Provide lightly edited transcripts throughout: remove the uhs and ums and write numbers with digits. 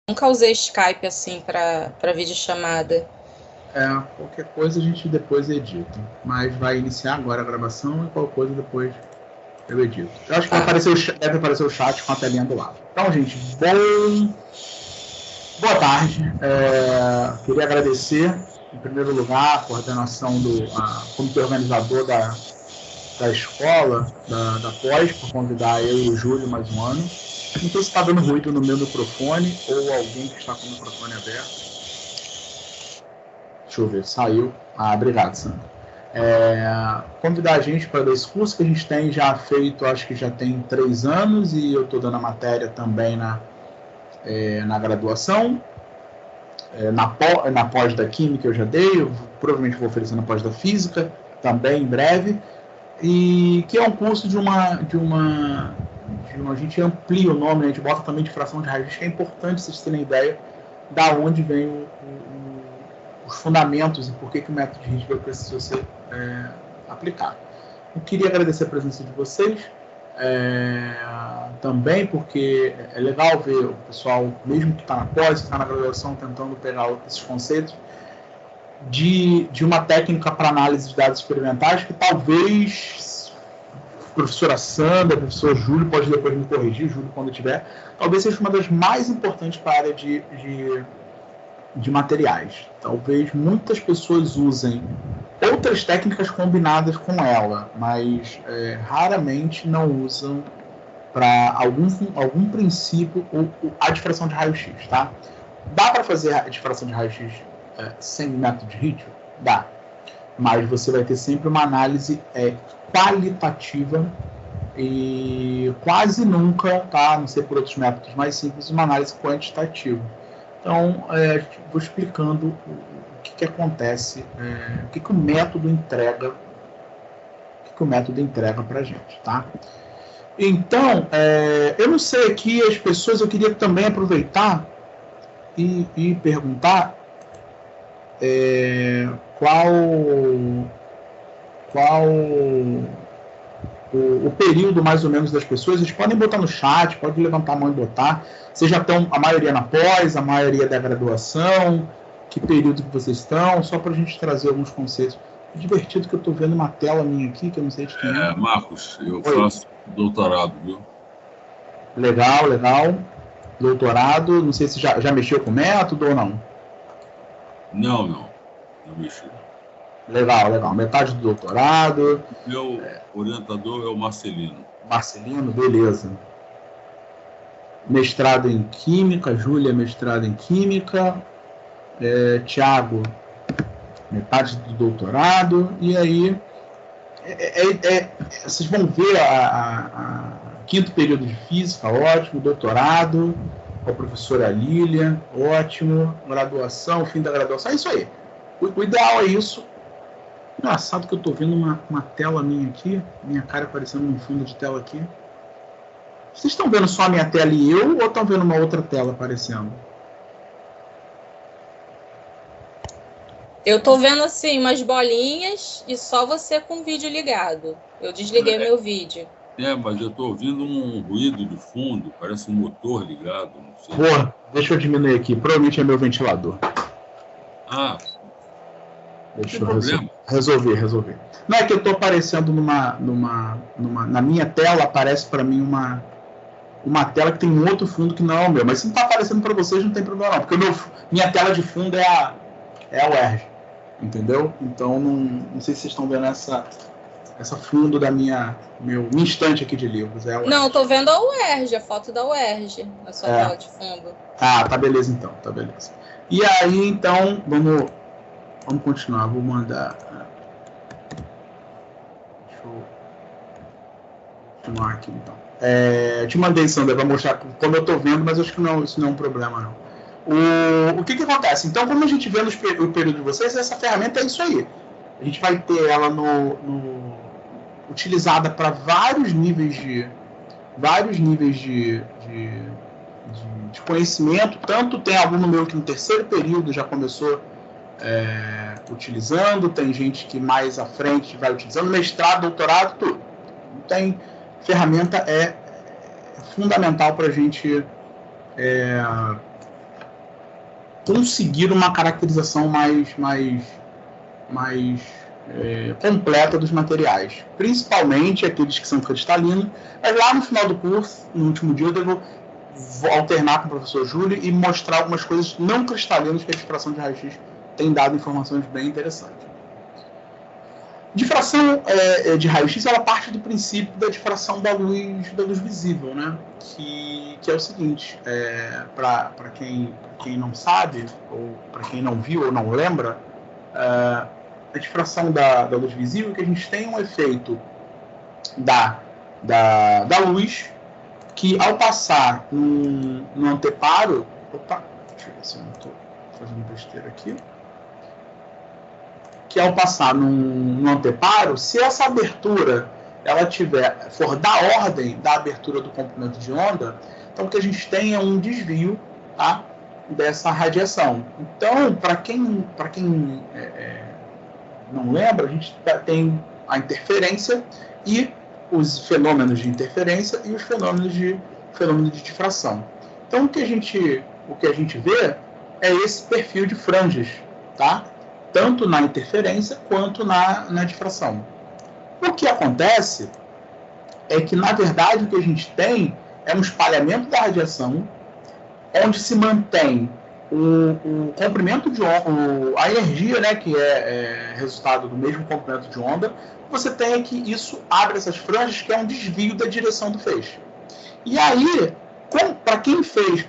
Nunca usei Skype assim para videochamada. Qualquer coisa a gente depois edita. Mas vai iniciar agora a gravação e qualquer coisa depois eu edito. Eu acho que deve aparecer o chat com a telinha do lado. Então, gente, boa tarde. Queria agradecer, em primeiro lugar, a coordenação do comitê organizador da escola, da pós, por convidar eu e o Júlio mais um ano. Não sei se está dando ruído no meu microfone ou alguém que está com o microfone aberto. Deixa eu ver, saiu. Obrigado, Sandra. Convidar a gente para esse curso que a gente tem já feito, acho que já tem 3 anos, e eu estou dando a matéria também na graduação. Na pós da Química eu já dei, eu provavelmente vou oferecer na pós da Física, também em breve. E que é um curso a gente amplia o nome, a gente bota também de fração de raios, que é importante vocês terem ideia da onde vem os fundamentos e por que o método de Rydberg precisa ser aplicado. Eu queria agradecer a presença de vocês, também porque é legal ver o pessoal, mesmo que está na pós, está na graduação, tentando pegar esses conceitos de uma técnica para análise de dados experimentais que talvez a professora Sandra, o professor Júlio pode depois me corrigir, Júlio quando tiver, talvez seja uma das mais importantes para a área de materiais. Talvez muitas pessoas usem outras técnicas combinadas com ela, mas raramente não usam para algum princípio a difração de raio-x, tá? Dá para fazer a difração de raio-x sem método de Rydberg? Dá. Mas você vai ter sempre uma análise qualitativa e quase nunca, tá? Não sei por outros métodos mais simples, uma análise quantitativa. Então, vou explicando o que acontece, o que o método entrega, para a gente, tá? Então, eu não sei aqui as pessoas, eu queria também aproveitar e perguntar qual o período mais ou menos das pessoas. Vocês podem botar no chat, pode levantar a mão e botar. Vocês já estão, a maioria na pós, a maioria da graduação, que período que vocês estão, só para a gente trazer alguns conceitos. É divertido que eu estou vendo uma tela minha aqui, que eu não sei de quem é. Marcos, eu faço doutorado, viu? Legal. Doutorado, não sei se já mexeu com método ou não. Não mexi. Legal. Metade do doutorado. Meu orientador é o Marcelino. Marcelino, beleza. Mestrado em Química, Júlia, mestrado em Química. Tiago, metade do doutorado. E aí, vocês vão ver a quinto período de Física, ótimo. Doutorado, com a professora Lília, ótimo. Graduação, fim da graduação, é isso aí. O ideal é isso. Engraçado que eu tô vendo uma tela minha aqui, minha cara aparecendo no fundo de tela aqui. Vocês estão vendo só a minha tela e eu, ou estão vendo uma outra tela aparecendo? Eu tô vendo assim umas bolinhas e só você com o vídeo ligado. Eu desliguei meu vídeo. Mas eu tô ouvindo um ruído de fundo, parece um motor ligado, não sei. Pô, deixa eu diminuir aqui, provavelmente é meu ventilador. Deixa eu resolver. Não é que eu estou aparecendo na minha tela, aparece para mim uma tela que tem um outro fundo que não é o meu. Mas se não está aparecendo para vocês, não tem problema não, porque minha tela de fundo é a UERJ, entendeu? Então não sei se vocês estão vendo essa fundo da minha estante aqui de livros. Não, estou vendo a UERJ, a foto da UERJ, a sua tela de fundo. Tá beleza então, tá beleza. E aí, então, vamos continuar, vou mandar. Deixa eu continuar aqui então. Te mandei, Sandra, para mostrar como eu estou vendo, mas acho que isso não é um problema, não. O que acontece? Então, como a gente vê no período de vocês, essa ferramenta é isso aí. A gente vai ter ela utilizada para vários níveis de conhecimento. Tanto tem aluno meu que no terceiro período já começou utilizando, tem gente que mais à frente vai utilizando, mestrado, doutorado, tudo. Tem ferramenta fundamental para a gente conseguir uma caracterização mais completa dos materiais, principalmente aqueles que são cristalinos. Mas lá no final do curso, no último dia, eu devo alternar com o professor Júlio e mostrar algumas coisas não cristalinas que a difração de raio-x tem dado informações bem interessantes. Difração de raio-x, ela parte do princípio da difração da luz visível, né? Que é o seguinte, para quem não sabe, ou para quem não viu ou não lembra, a difração da luz visível é que a gente tem um efeito da luz que, ao passar no anteparo... Opa, deixa eu ver se eu não estou fazendo besteira aqui. Que ao passar no anteparo, se essa abertura ela for da ordem da abertura do comprimento de onda, então o que a gente tem é um desvio, tá, dessa radiação. Então, para quem não lembra, a gente tem a interferência e os fenômenos de interferência e os fenômenos de difração. Então, o que a gente vê é esse perfil de franjas, tá? Tanto na interferência quanto na difração. O que acontece é que, na verdade, o que a gente tem é um espalhamento da radiação, onde se mantém o comprimento de onda, a energia, né, que é resultado do mesmo comprimento de onda. Você tem aqui, isso abre essas franjas, que é um desvio da direção do feixe. E aí, para quem fez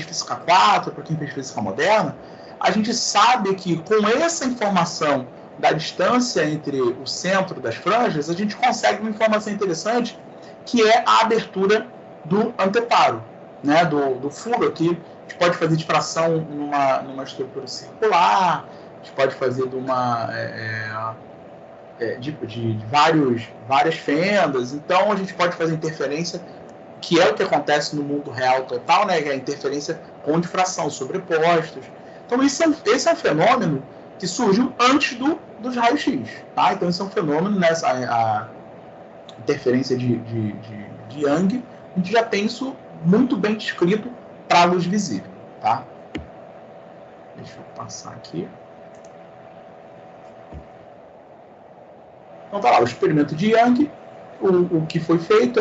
Física 4, para quem fez Física Moderna, a gente sabe que com essa informação da distância entre o centro das franjas, a gente consegue uma informação interessante, que é a abertura do anteparo, né, do furo aqui. A gente pode fazer difração numa estrutura circular, a gente pode fazer de várias fendas. Então a gente pode fazer interferência, que é o que acontece no mundo real total, né, que é a interferência com difração, sobrepostos. Então esse é um fenômeno que surgiu antes dos raios-x, tá? Então esse é um fenômeno, né, a interferência de Young, a gente já tem isso muito bem descrito para a luz visível, tá? Deixa eu passar aqui. Então tá lá, o experimento de Young, o que foi feito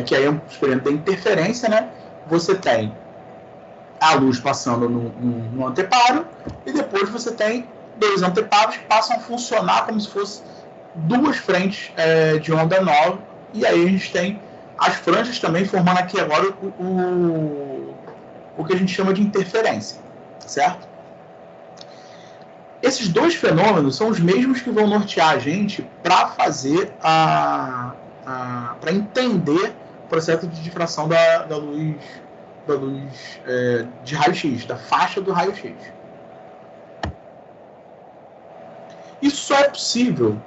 que aí é um experimento de interferência, né? Você tem a luz passando no anteparo, e depois você tem dois anteparos que passam a funcionar como se fossem duas frentes de onda nova, e aí a gente tem as franjas também formando aqui agora o que a gente chama de interferência, certo? Esses dois fenômenos são os mesmos que vão nortear a gente para fazer para entender o processo de difração da luz de raio-x, da faixa do raio-x. Isso só é possível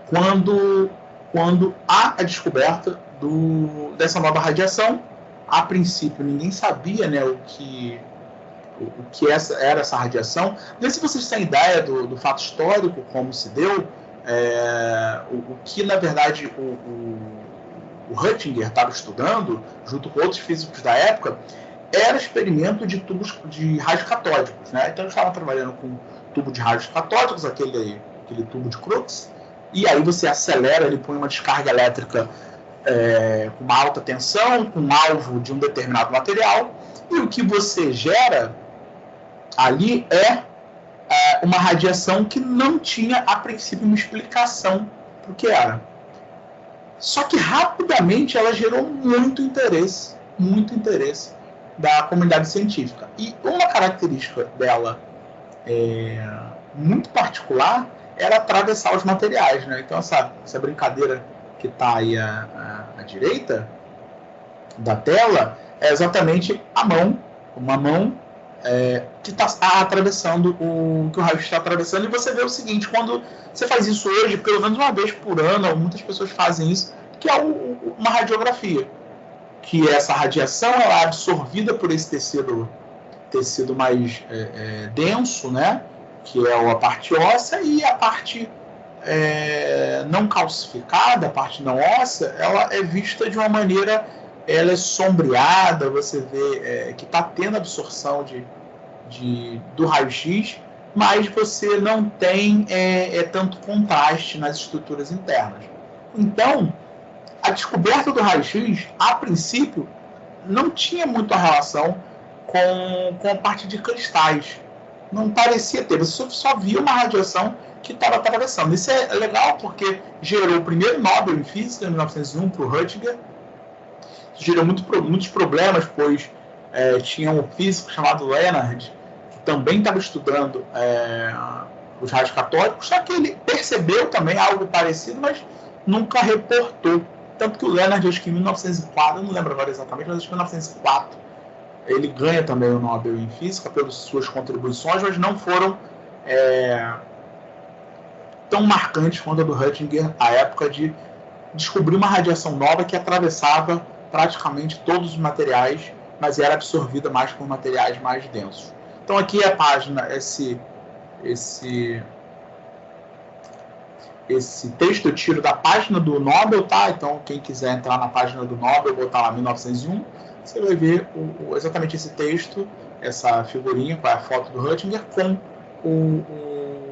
quando há a descoberta dessa nova radiação. A princípio, ninguém sabia, né, o que era essa radiação. Não sei se vocês têm ideia do fato histórico, como se deu, o que, na verdade, o Huttinger estava estudando, junto com outros físicos da época, era experimento de tubos de raios catódicos, né? Então, eles estavam trabalhando com tubo de raios catódicos, aquele tubo de Crookes, e aí você acelera, ele põe uma descarga elétrica com uma alta tensão, com um alvo de um determinado material, e o que você gera ali uma radiação que não tinha, a princípio, uma explicação para o que era. Só que rapidamente ela gerou muito interesse da comunidade científica. E uma característica dela muito particular era atravessar os materiais, né? Então essa brincadeira que está aí à direita da tela é exatamente uma mão que está atravessando o que o raio está atravessando. E você vê o seguinte: quando você faz isso hoje, pelo menos uma vez por ano, muitas pessoas fazem isso, que é uma radiografia, que essa radiação ela é absorvida por esse tecido mais denso, né, que é a parte óssea, e a parte não calcificada, a parte não óssea, ela é vista de uma maneira, ela é sombreada, você vê que está tendo absorção do raio-x, mas você não tem tanto contraste nas estruturas internas. Então, a descoberta do raio-x, a princípio, não tinha muita relação com a parte de cristais. Não parecia ter, você só via uma radiação que estava atravessando. Isso é legal porque gerou o primeiro Nobel em Física, em 1901, para o Röntgen. Isso gerou muitos problemas, pois tinha um físico chamado Leonard, que também estava estudando os raios catódicos, só que ele percebeu também algo parecido, mas nunca reportou. Tanto que o Leonard, acho que em 1904, eu não lembro agora exatamente, mas acho que em 1904, ele ganha também o Nobel em Física pelas suas contribuições, mas não foram tão marcantes quanto a do Röntgen, a época de descobrir uma radiação nova que atravessava praticamente todos os materiais, mas era absorvida mais por materiais mais densos. Então aqui é a página, esse texto eu tiro da página do Nobel, tá? Então quem quiser entrar na página do Nobel, botar lá 1901, você vai ver exatamente esse texto, essa figurinha, com a foto do Röntgen, com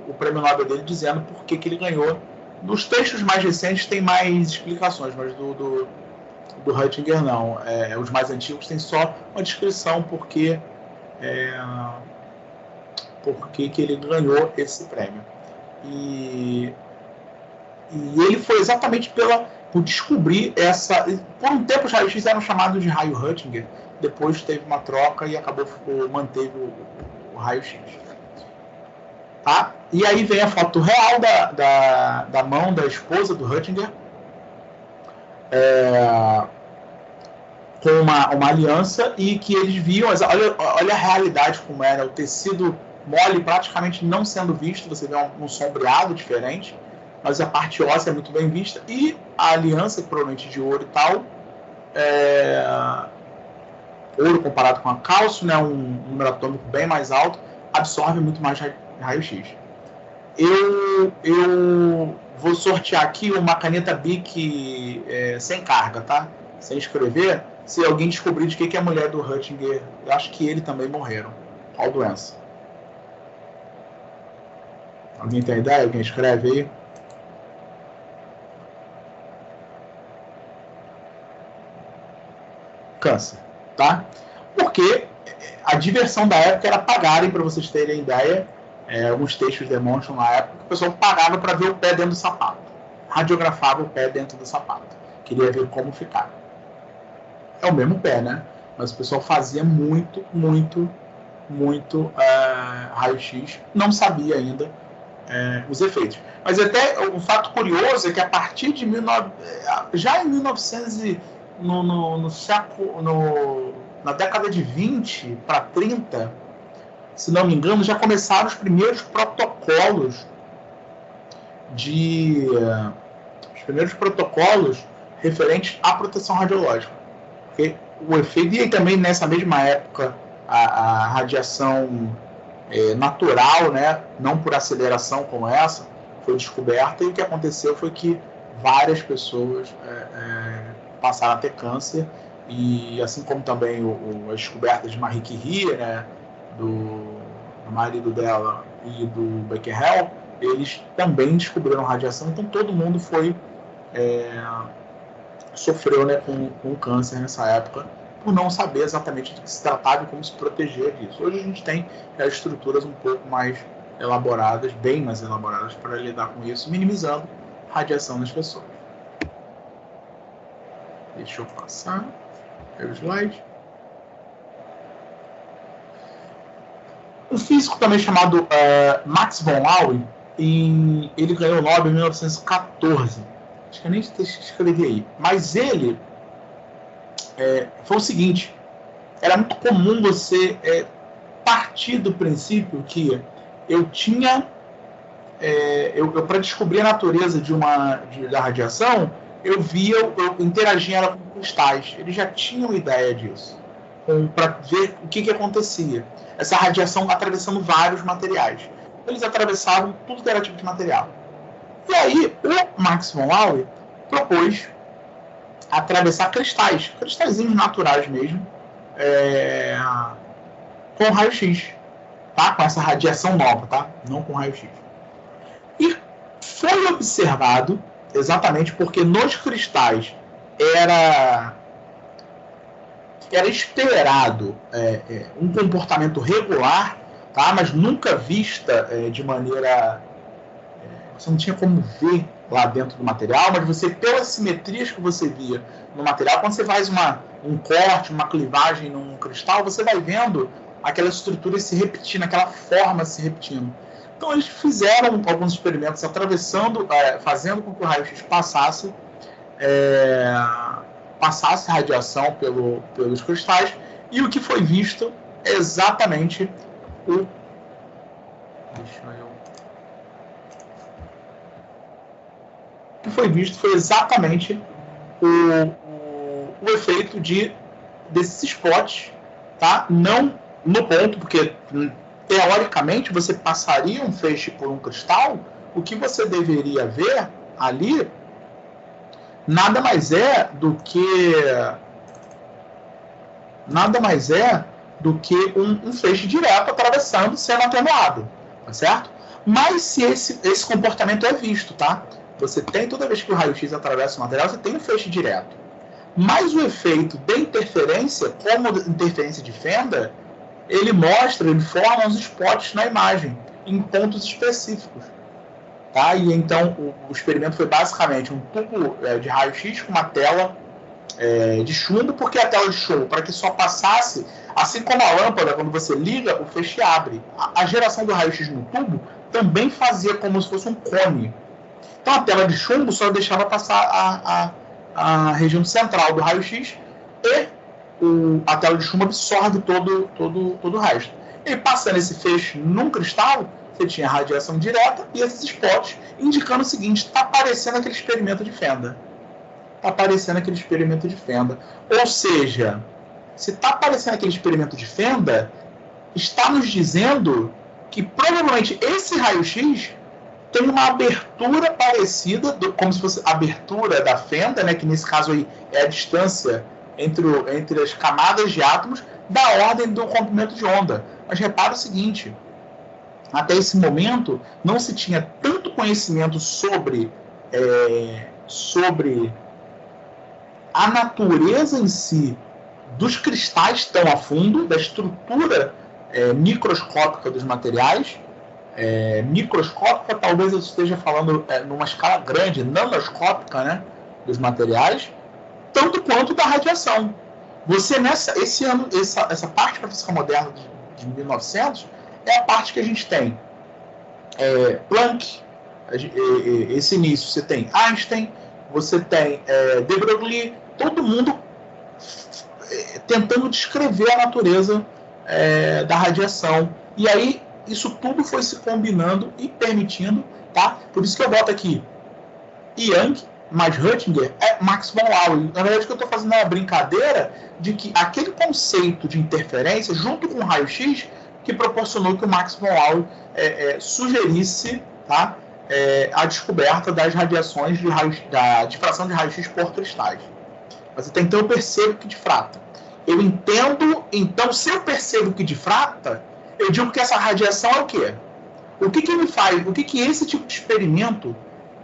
o prêmio Nobel dele dizendo por que ele ganhou. Nos textos mais recentes tem mais explicações, mas do Röntgen não. Os mais antigos tem só uma descrição porque que ele ganhou esse prêmio. E ele foi exatamente por descobrir essa... Por um tempo os raios-x eram chamados de raio Röntgen, depois teve uma troca e manteve o raio-x. Tá? E aí vem a foto real da mão da esposa do Röntgen, com uma aliança, e que eles viam, olha a realidade como era, o tecido mole praticamente não sendo visto, você vê um sombreado diferente, mas a parte óssea é muito bem vista, e a aliança, provavelmente de ouro e tal, ouro comparado com a cálcio, né, um número atômico bem mais alto, absorve muito mais raio-x. Eu vou sortear aqui uma caneta Bic sem carga, tá? Sem escrever. Se alguém descobrir de que é a mulher do Röntgen, eu acho que ele também morreram. Qual doença? Alguém tem ideia? Alguém escreve aí? Câncer, tá? Porque a diversão da época era pagarem, para vocês terem ideia, alguns textos demonstram na época que o pessoal pagava para ver o pé dentro do sapato, radiografava o pé dentro do sapato, queria ver como ficava. É o mesmo pé, né? Mas o pessoal fazia muito raio-x, não sabia ainda os efeitos. Mas até o fato curioso é que a partir de já em 1900 na década de 20 para 30, se não me engano, já começaram os primeiros protocolos referentes à proteção radiológica. Porque o efeito, e também nessa mesma época a radiação natural, né, não por aceleração como essa, foi descoberta, e o que aconteceu foi que várias pessoas passaram a ter câncer, e assim como também as descobertas de Marie Curie, né, do marido dela e do Becquerel, eles também descobriram radiação, então todo mundo sofreu, né, com câncer nessa época, por não saber exatamente de que se tratava e como se proteger disso. Hoje a gente tem estruturas um pouco mais elaboradas, bem mais elaboradas, para lidar com isso, minimizando a radiação nas pessoas. Deixa eu passar o slide. Um físico também chamado Max von Laue, ele ganhou o Nobel em 1914. Acho que eu nem escrevi aí. Mas ele foi o seguinte: era muito comum você partir do princípio que eu tinha... para descobrir a natureza da radiação, eu interagia com cristais. Eles já tinham ideia disso, para ver o que acontecia. Essa radiação atravessando vários materiais. Eles atravessavam tudo que era tipo de material. E aí, o Max von Laue propôs atravessar cristalzinhos naturais mesmo, com raio-x. tá? Com essa radiação nova, tá? Não com raio-x. E foi observado, exatamente porque nos cristais era esperado um comportamento regular, tá? Mas nunca vista de maneira... você não tinha como ver lá dentro do material, mas você, pelas simetrias que você via no material, quando você faz um corte, uma clivagem num cristal, você vai vendo aquela estrutura se repetindo, aquela forma se repetindo. Então eles fizeram alguns experimentos fazendo com que o raio-x passasse radiação pelos cristais, e o que foi visto é exatamente o... O que foi visto foi exatamente o efeito desses spots, tá? Não no ponto, porque teoricamente você passaria um feixe por um cristal, o que você deveria ver ali nada mais é do que um feixe direto atravessando, sendo atenuado, tá certo? Mas se esse comportamento é visto, tá? Você tem, toda vez que o raio-x atravessa o material, você tem um feixe direto. Mas o efeito de interferência, como interferência de fenda, ele forma uns spots na imagem, em pontos específicos. Tá? E então o experimento foi basicamente um tubo de raio-x com uma tela de chumbo, porque a tela de chumbo, para que só passasse, assim como a lâmpada, quando você liga, o feixe abre. A geração do raio-x no tubo também fazia como se fosse um cone. Então a tela de chumbo só deixava passar a região central do raio-x e a tela de chumbo absorve todo o resto. E passando esse feixe num cristal, você tinha radiação direta e esses spots indicando o seguinte: está aparecendo aquele experimento de fenda. Está aparecendo aquele experimento de fenda. Ou seja, se está aparecendo aquele experimento de fenda, está nos dizendo que provavelmente esse raio-x tem uma abertura parecida, como se fosse a abertura da fenda, né, que nesse caso aí é a distância entre as camadas de átomos, da ordem do comprimento de onda. Mas repara o seguinte: até esse momento não se tinha tanto conhecimento sobre a natureza em si dos cristais tão a fundo, da estrutura microscópica dos materiais. Microscópica, talvez eu esteja falando numa escala grande, nanoscópica, né, dos materiais, tanto quanto da radiação. Você essa parte da física moderna de 1900 é a parte que a gente tem Planck, esse início você tem Einstein, você tem de Broglie, todo mundo tentando descrever a natureza da radiação. E aí isso tudo foi se combinando e permitindo, tá? Por isso que eu boto aqui Young mais Röntgen Max von Laue. Na verdade, que eu estou fazendo uma brincadeira de que aquele conceito de interferência, junto com o raio-x, que proporcionou que o Max von Laue sugerisse, tá? A descoberta das radiações da difração de raio-x por cristais. Mas até então eu percebo que difrata. Eu entendo, então, se eu percebo que difrata, eu digo que essa radiação é o quê? O que esse tipo de experimento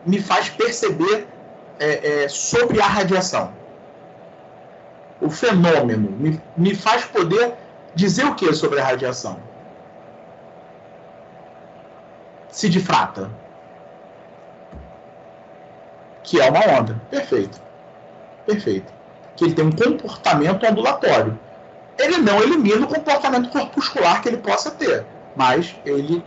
me faz perceber sobre a radiação? O fenômeno me faz poder dizer o que sobre a radiação? Se difrata. Que é uma onda. Perfeito. Perfeito. Que ele tem um comportamento ondulatório. Ele não elimina o comportamento corpuscular que ele possa ter, mas ele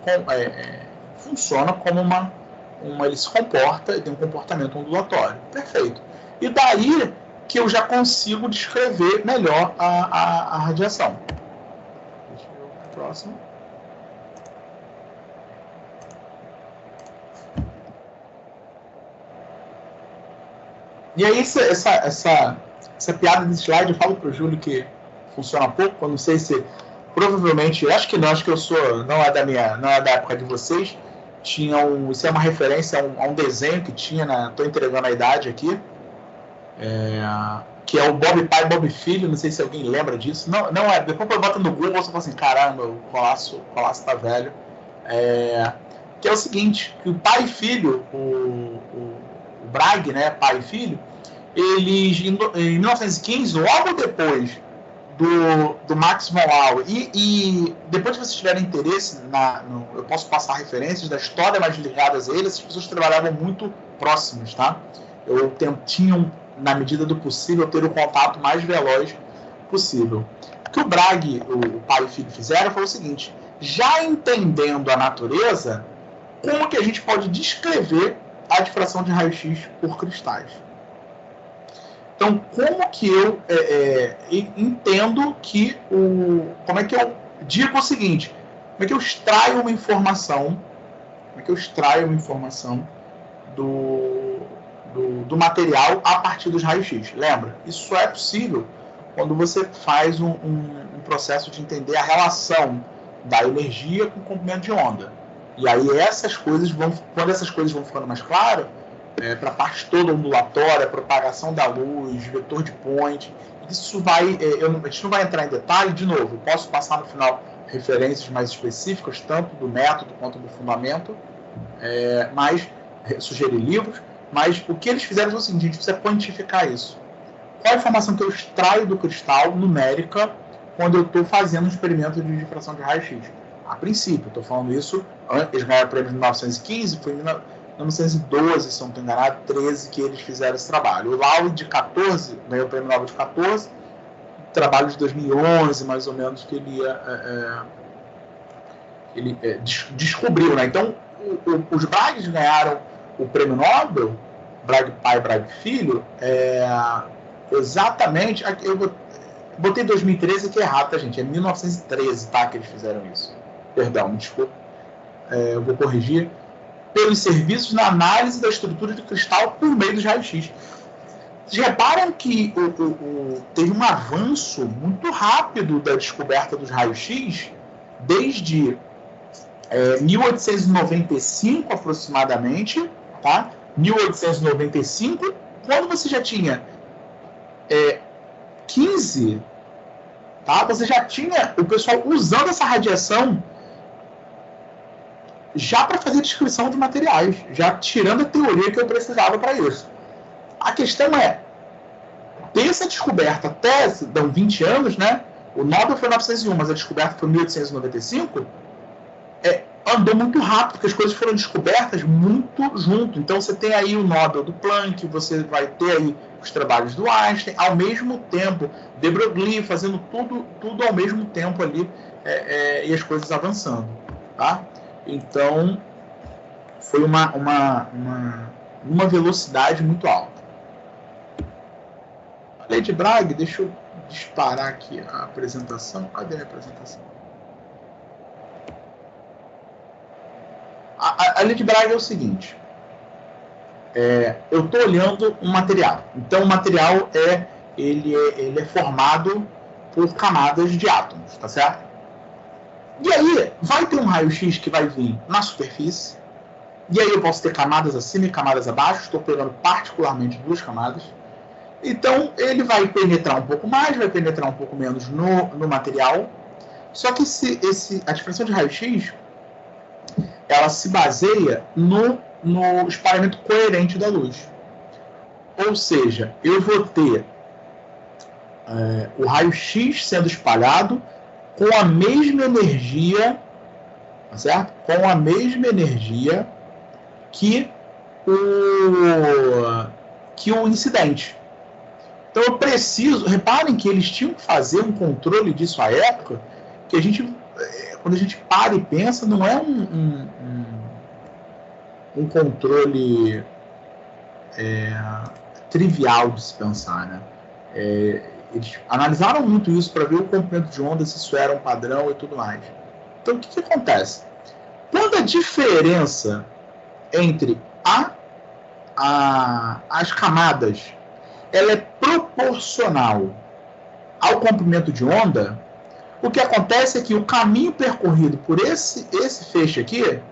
funciona como ele se comporta e tem um comportamento ondulatório. Perfeito. E daí que eu já consigo descrever melhor a radiação. Deixa eu ver o próximo. E aí essa piada desse slide, eu falo para o Júlio que funciona pouco, eu não sei se provavelmente, acho que não, acho que eu sou, não é da época de vocês. Isso é uma referência a um desenho que tinha estou entregando a idade aqui, que é o Bob pai, Bob filho, não sei se alguém lembra disso. Não é, depois eu boto no Google, você fala assim, caramba, o Colasso tá velho. Que é o seguinte, que o pai e filho, o Bragg, né, pai e filho, eles, em 1915, logo depois do Max von Laue, e depois que vocês tiverem interesse, eu posso passar referências da história mais ligadas a ele, essas pessoas trabalhavam muito próximas, tá? Tinham, na medida do possível, ter o contato mais veloz possível. O que o Bragg, o pai e filho, fizeram foi o seguinte, já entendendo a natureza, como que a gente pode descrever a difração de raio-x por cristais? Então, como que eu entendo que como é que eu digo o seguinte? Como é que eu extraio uma informação? Como é que eu extraio uma informação do material a partir dos raios-x? Lembra? Isso só é possível quando você faz um processo de entender a relação da energia com o comprimento de onda. E aí quando essas coisas vão ficando mais claras, para a parte toda ondulatória, propagação da luz, vetor de point, isso a gente não vai entrar em detalhe, de novo, eu posso passar no final referências mais específicas, tanto do método quanto do fundamento, mas sugerir livros, mas o que eles fizeram foi o seguinte, a gente precisa quantificar isso. Qual a informação que eu extraio do cristal numérica quando eu estou fazendo um experimento de difração de raio-x? A princípio, estou falando isso, eles ganharam o prêmio em 1915, foi em 1912, se não estou enganado, 13 que eles fizeram esse trabalho. O Laue de 14, ganhou o prêmio Nobel de 14, trabalho de 2011, mais ou menos, que ele descobriu, né? Então, os Braggs ganharam o prêmio Nobel, Bragg pai, Bragg filho, exatamente, eu botei 2013 aqui errado, tá, gente? É 1913, tá, que eles fizeram isso. Perdão, me desculpa. Eu vou corrigir. Pelos serviços na análise da estrutura de cristal por meio dos raios-x. Vocês reparam que teve um avanço muito rápido da descoberta dos raios-x desde 1895 aproximadamente, tá? 1895, quando você já tinha 15, tá? Você já tinha o pessoal usando essa radiação já para fazer descrição de materiais, já tirando a teoria que eu precisava para isso. A questão é, dessa descoberta até, dão 20 anos, né? O Nobel foi em 1901, mas a descoberta foi em 1895, andou muito rápido, porque as coisas foram descobertas muito junto. Então você tem aí o Nobel do Planck, você vai ter aí os trabalhos do Einstein, ao mesmo tempo, de Broglie fazendo tudo ao mesmo tempo ali, e as coisas avançando, tá? Então, foi uma velocidade muito alta. A Lady Bragg, deixa eu disparar aqui a apresentação. Cadê a apresentação? A Lady Bragg é o seguinte. Eu estou olhando um material. Então, o material ele é formado por camadas de átomos, tá certo? E aí, vai ter um raio-x que vai vir na superfície, e aí eu posso ter camadas acima e camadas abaixo, estou pegando particularmente 2 camadas. Então, ele vai penetrar um pouco mais, vai penetrar um pouco menos no material, só que a difração de raio-x, ela se baseia no espalhamento coerente da luz. Ou seja, eu vou ter o raio-x sendo espalhado com a mesma energia, tá certo? Com a mesma energia que o incidente. Então eu preciso, reparem que eles tinham que fazer um controle disso à época, que a gente, quando a gente para e pensa, não é um controle trivial de se pensar, né? Eles analisaram muito isso para ver o comprimento de onda, se isso era um padrão e tudo mais. Então, o que acontece? Quando a diferença entre as camadas ela é proporcional ao comprimento de onda, o que acontece é que o caminho percorrido por esse feixe aqui,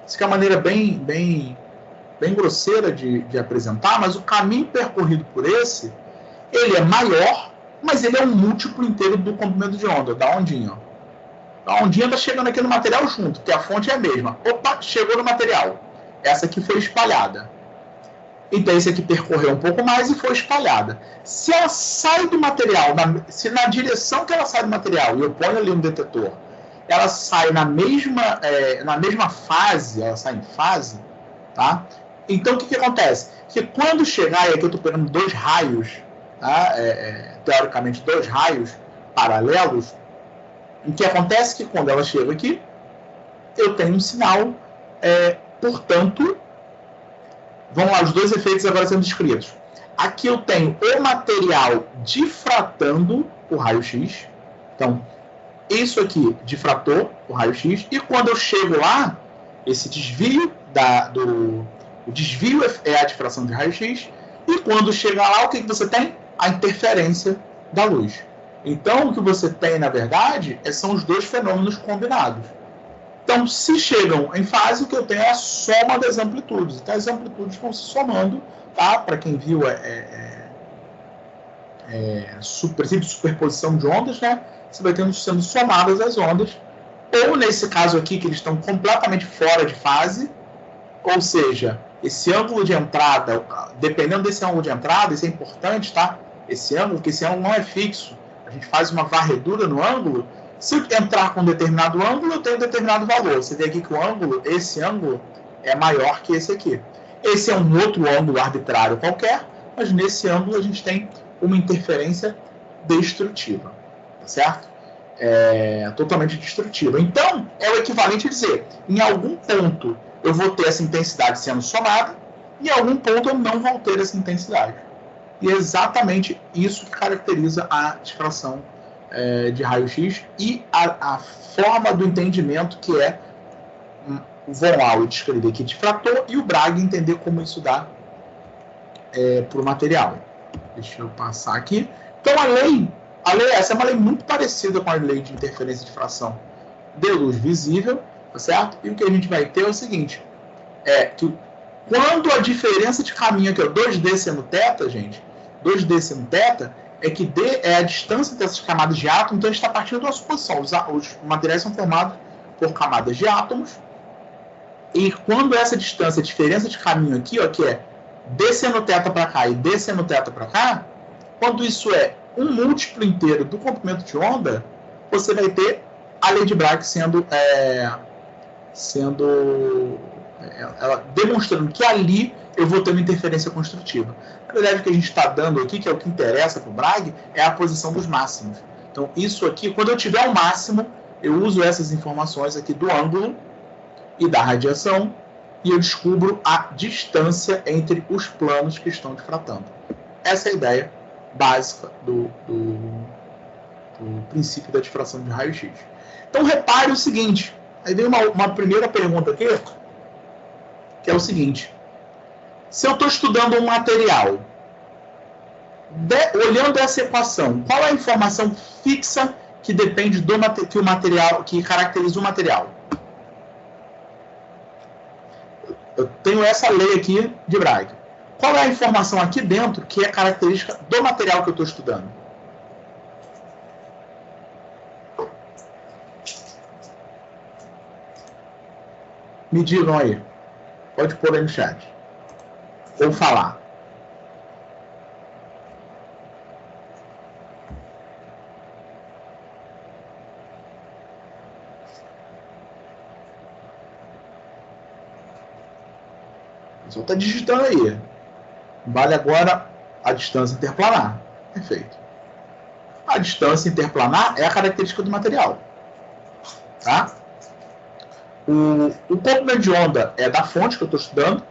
isso que é uma maneira bem grosseira de apresentar, mas o caminho percorrido por esse Ele é maior, mas ele é um múltiplo inteiro do comprimento de onda, da ondinha. A ondinha está chegando aqui no material junto, porque a fonte é a mesma. Opa, chegou no material. Essa aqui foi espalhada. Então, esse aqui percorreu um pouco mais e foi espalhada. Se ela sai do material, se na direção que ela sai do material, e eu ponho ali um detetor, ela sai na mesma fase, ela sai em fase, tá? Então, o que acontece? Que quando chegar, e aqui eu estou pegando dois raios, tá? Teoricamente, dois raios paralelos, o que acontece é que quando ela chega aqui, eu tenho um sinal, portanto, vamos lá, os dois efeitos agora sendo descritos. Aqui eu tenho o material difratando o raio-x. Então, isso aqui difratou o raio-x. E quando eu chego lá, esse desvio, o desvio é a difração de raio-x. E quando chega lá, o que você tem? A interferência da luz. Então, o que você tem, na verdade, são os dois fenômenos combinados. Então, se chegam em fase, o que eu tenho é a soma das amplitudes. Então, as amplitudes vão se somando, tá? Para quem viu, princípio de superposição de ondas, né? Você vai sendo somadas as ondas. Ou, nesse caso aqui, que eles estão completamente fora de fase, ou seja, esse ângulo de entrada, dependendo desse ângulo de entrada, isso é importante, tá? Esse ângulo, porque esse ângulo não é fixo. A gente faz uma varredura no ângulo. Se eu entrar com um determinado ângulo, eu tenho um determinado valor. Você vê aqui que esse ângulo é maior que esse aqui. Esse é um outro ângulo arbitrário qualquer, mas nesse ângulo a gente tem uma interferência destrutiva, tá certo? Totalmente destrutiva. Então, é o equivalente a dizer, em algum ponto eu vou ter essa intensidade sendo somada, e em algum ponto eu não vou ter essa intensidade. E é exatamente isso que caracteriza a difração de raio-x e a forma do entendimento que é o von Laue descrever que difratou e o Bragg entender como isso dá para o material. Deixa eu passar aqui. Então, a lei essa é uma lei muito parecida com a lei de interferência e difração de luz visível, tá certo? E o que a gente vai ter é o seguinte, que quando a diferença de caminho aqui, 2D sendo θ, gente, 2D sendo θ, é que D é a distância dessas camadas de átomo, então a gente está partindo de uma suposição. Os materiais são formados por camadas de átomos, e quando essa distância, a diferença de caminho aqui, ó, que é D seno θ para cá e D seno θ para cá, quando isso é um múltiplo inteiro do comprimento de onda, você vai ter a lei de Bragg ela demonstrando que ali eu vou ter uma interferência construtiva. Na verdade, o que a gente está dando aqui, que é o que interessa para o Bragg, é a posição dos máximos. Então, isso aqui, quando eu tiver o máximo, eu uso essas informações aqui do ângulo e da radiação, e eu descubro a distância entre os planos que estão difratando. Essa é a ideia básica do princípio da difração de raio-x. Então, repare o seguinte. Aí vem uma primeira pergunta aqui, que é o seguinte. Se eu estou estudando um material, olhando essa equação, qual é a informação fixa que depende que caracteriza o material? Eu tenho essa lei aqui de Bragg. Qual é a informação aqui dentro que é característica do material que eu estou estudando? Me digam aí. Pode pôr aí no chat. Ou falar. O pessoal está digitando aí. Vale agora a distância interplanar. Perfeito. A distância interplanar é a característica do material. Tá? O comprimento de onda é da fonte que eu estou estudando.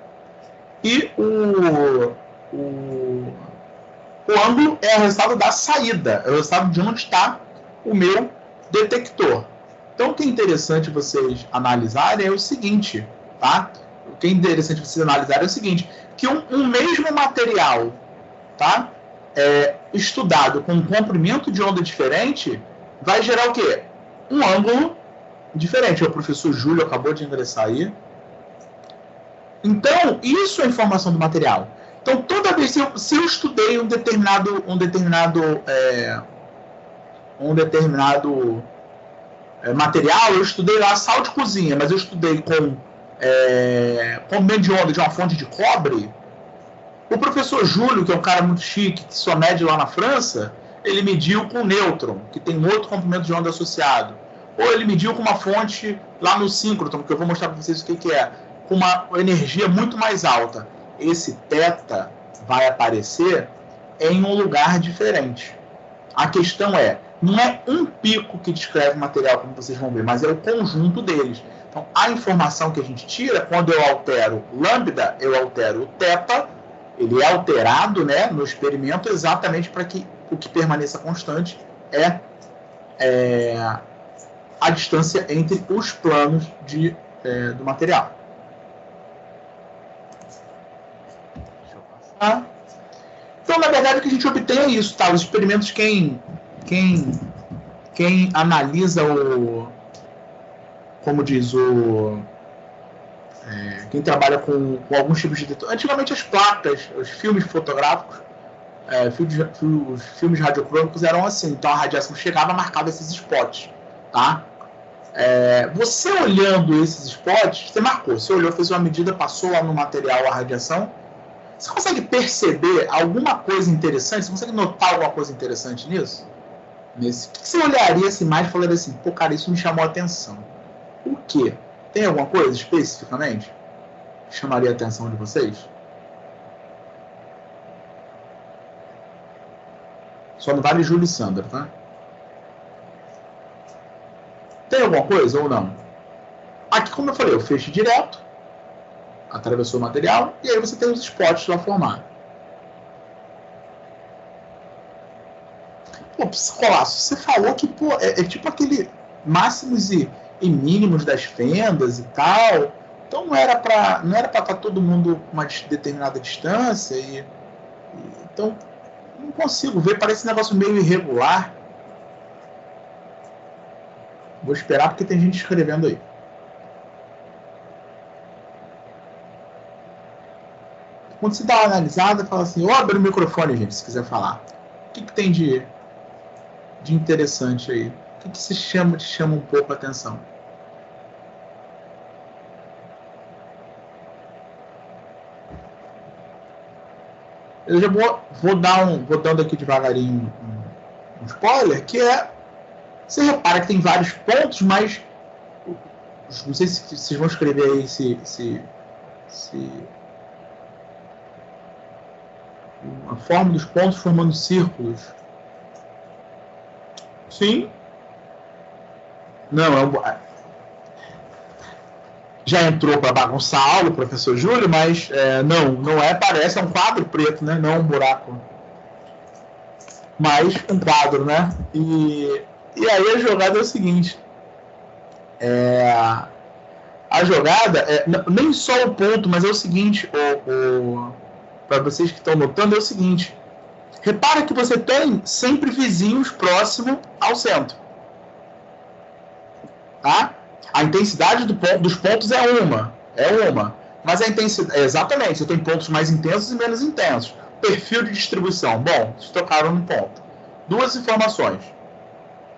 E o ângulo é o resultado da saída. É o resultado de onde está o meu detector. Então, o que é interessante vocês analisarem é o seguinte. Tá? O que é interessante vocês analisarem é o seguinte. Que um mesmo material, tá? Estudado com um comprimento de onda diferente, vai gerar o quê? Um ângulo diferente. O professor Júlio acabou de ingressar aí. Então, isso é informação do material. Então, toda vez, se eu estudei um determinado material, eu estudei lá sal de cozinha, mas eu estudei com comprimento de onda de uma fonte de cobre, o professor Júlio, que é um cara muito chique, que só mede lá na França, ele mediu com nêutron, que tem outro comprimento de onda associado. Ou ele mediu com uma fonte lá no síncrotron, que eu vou mostrar para vocês o que é, com uma energia muito mais alta. Esse θ vai aparecer em um lugar diferente. A questão não é um pico que descreve o material, como vocês vão ver, mas é o conjunto deles. Então, a informação que a gente tira, quando eu altero lambda, eu altero o θ, ele é alterado, né, no experimento exatamente para que o que permaneça constante é a distância entre os planos do material. Deixa eu passar. Então, na verdade, o que a gente obtém é isso, tá? Os experimentos, quem analisa como diz quem trabalha com alguns tipos de detonador. Antigamente as placas, os filmes fotográficos, os filmes radiocrônicos eram assim, então a radiação chegava e marcava esses spots, tá? Você olhando esses spots, você marcou, você olhou, fez uma medida, passou lá no material a radiação, você consegue perceber alguma coisa interessante? Você consegue notar alguma coisa interessante nisso? O que você olharia essa imagem e falaria assim, pô, cara, isso me chamou a atenção. O quê? Tem alguma coisa especificamente que chamaria a atenção de vocês? Só não vale Júlio e Sandra, tá? Tem alguma coisa ou não? Aqui, como eu falei, eu fecho direto, atravessou o material, e aí você tem os spots lá formar. Pô, Psicolaço, você falou que pô, é tipo aquele máximos e mínimos das fendas e tal. Então não era para estar todo mundo com uma determinada distância então não consigo ver, parece um negócio meio irregular. Vou esperar porque tem gente escrevendo aí. Quando você dá uma analisada, fala assim, abre o microfone, gente, se quiser falar. O que tem de interessante aí? O que te chama um pouco a atenção? Eu já vou dando aqui devagarinho um spoiler, que você repara que tem vários pontos, mas não sei se vocês vão escrever aí a forma dos pontos formando círculos. Sim. Não, já entrou para bagunçar a aula o professor Júlio, mas não parece, é um quadro preto, né? Não um buraco. Mas um quadro, né? E aí a jogada é o seguinte. A jogada, nem só o ponto, mas é o seguinte, para vocês que estão notando, é o seguinte. Repara que você tem sempre vizinhos próximos ao centro. Tá? A intensidade dos pontos é uma. Mas a intensidade... exatamente, você tem pontos mais intensos e menos intensos. Perfil de distribuição. Bom, vocês tocaram no ponto. Duas informações.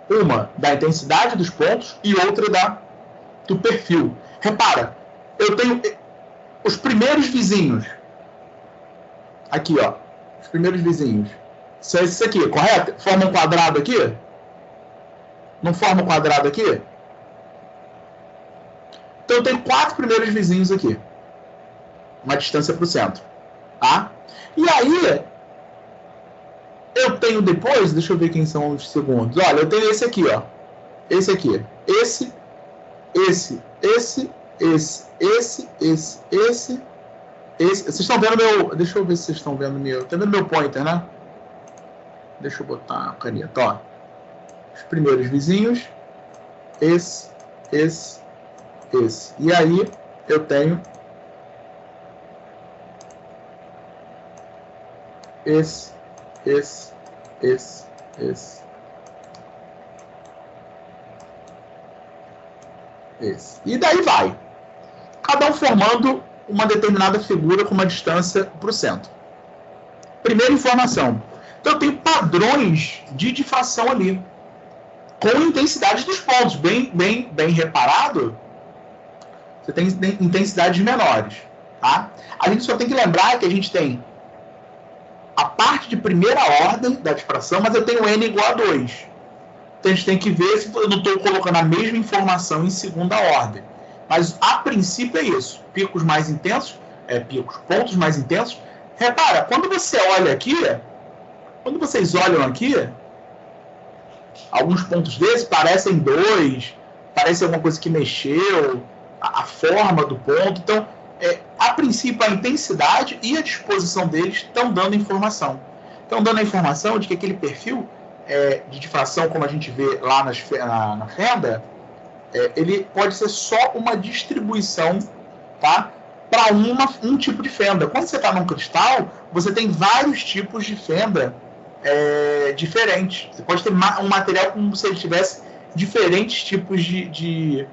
Uma da intensidade dos pontos e outra do perfil. Repara, eu tenho os primeiros vizinhos. Aqui, ó. Os primeiros vizinhos. São esses aqui, correto? Forma um quadrado aqui? Não forma um quadrado aqui? Então eu tenho 4 primeiros vizinhos aqui. Uma distância para o centro. Tá? E aí, eu tenho depois, deixa eu ver quem são os segundos. Olha, eu tenho esse aqui, ó. Esse aqui. Esse. Vocês estão vendo meu... Deixa eu ver se vocês estão vendo meu... Tá vendo meu pointer, né? Deixa eu botar a caneta, ó. Os primeiros vizinhos. Esse. E aí, eu tenho... Esse. E daí vai. Cada um formando uma determinada figura com uma distância para o centro. primeira informação. Então, eu tenho padrões de difração ali, com intensidade dos pontos. Bem reparado, você tem intensidades menores. Tá? A gente só tem que lembrar que a gente tem a parte de primeira ordem da difração, mas eu tenho N igual a 2. Então, a gente tem que ver se eu não estou colocando a mesma informação em segunda ordem. Mas, a princípio, é isso. Picos mais intensos, pontos mais intensos. Repara, quando você olha aqui, quando vocês olham aqui, alguns pontos desses parecem 2, parece alguma coisa que mexeu, a forma do ponto. Então, a princípio, a intensidade e a disposição deles estão dando informação. Estão dando a informação de que aquele perfil de difração, como a gente vê lá na fenda, ele pode ser só uma distribuição, tá, para um tipo de fenda. Quando você está num cristal, você tem vários tipos de fenda diferentes. Você pode ter um material como se ele tivesse diferentes tipos de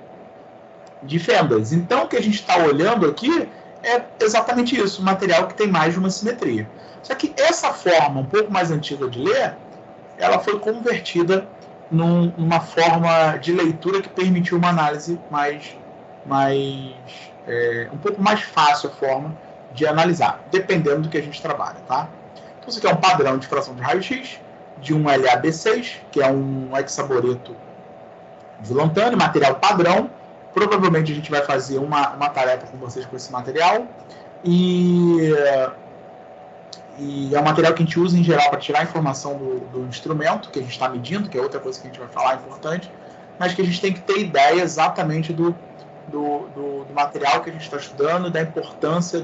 fendas. Então, o que a gente está olhando aqui é exatamente isso, um material que tem mais de uma simetria. Só que essa forma um pouco mais antiga de ler, ela foi convertida numa forma de leitura que permitiu uma análise um pouco mais fácil a forma de analisar, dependendo do que a gente trabalha, tá? Então, isso aqui é um padrão de fração de raio-x de um LAB6, que é um hexaboreto de lantânio, material padrão. Provavelmente a gente vai fazer uma tarefa com vocês com esse material. E é um material que a gente usa em geral para tirar a informação do instrumento que a gente está medindo, que é outra coisa que a gente vai falar importante, mas que a gente tem que ter ideia exatamente do material que a gente está estudando, da importância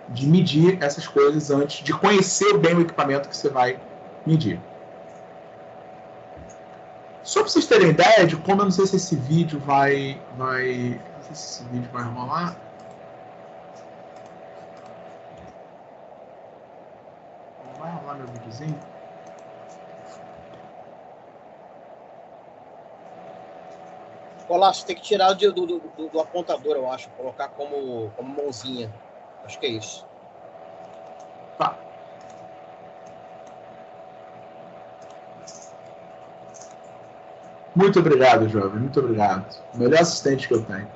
de medir essas coisas antes, de conhecer bem o equipamento que você vai medir. Só para vocês terem ideia de como, eu não sei se esse vídeo vai rolar. Vai rolar meu videozinho? Olá, você tem que tirar do apontador, eu acho, colocar como mãozinha. Acho que é isso. Tá. Muito obrigado, jovem. Muito obrigado. O melhor assistente que eu tenho.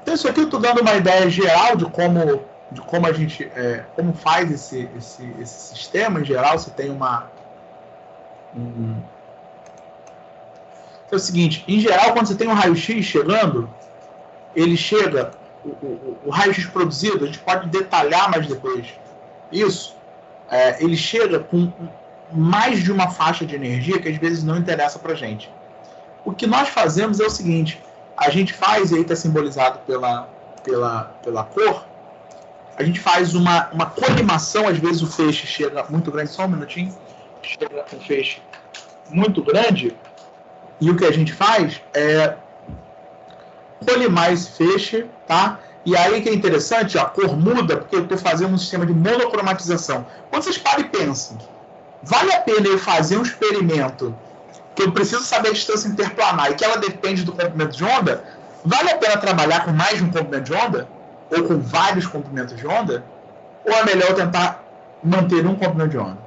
Então, isso aqui eu estou dando uma ideia geral de como a gente como faz esse sistema em geral. Você tem Então é o seguinte, em geral, quando você tem um raio-x chegando, ele chega, o raio-x produzido, a gente pode detalhar mais depois isso, ele chega com mais de uma faixa de energia que às vezes não interessa para a gente. O que nós fazemos é o seguinte, a gente faz, e aí está simbolizado pela cor, a gente faz uma colimação, às vezes o feixe chega muito grande, só um minutinho, chega com um feixe muito grande, e o que a gente faz é colimar esse feixe, tá? E aí que é interessante, a cor muda, porque eu estou fazendo um sistema de monocromatização. Quando vocês param e pensam, vale a pena eu fazer um experimento que eu preciso saber a distância interplanar e que ela depende do comprimento de onda? Vale a pena trabalhar com mais de um comprimento de onda? Ou com vários comprimentos de onda? Ou é melhor eu tentar manter um comprimento de onda?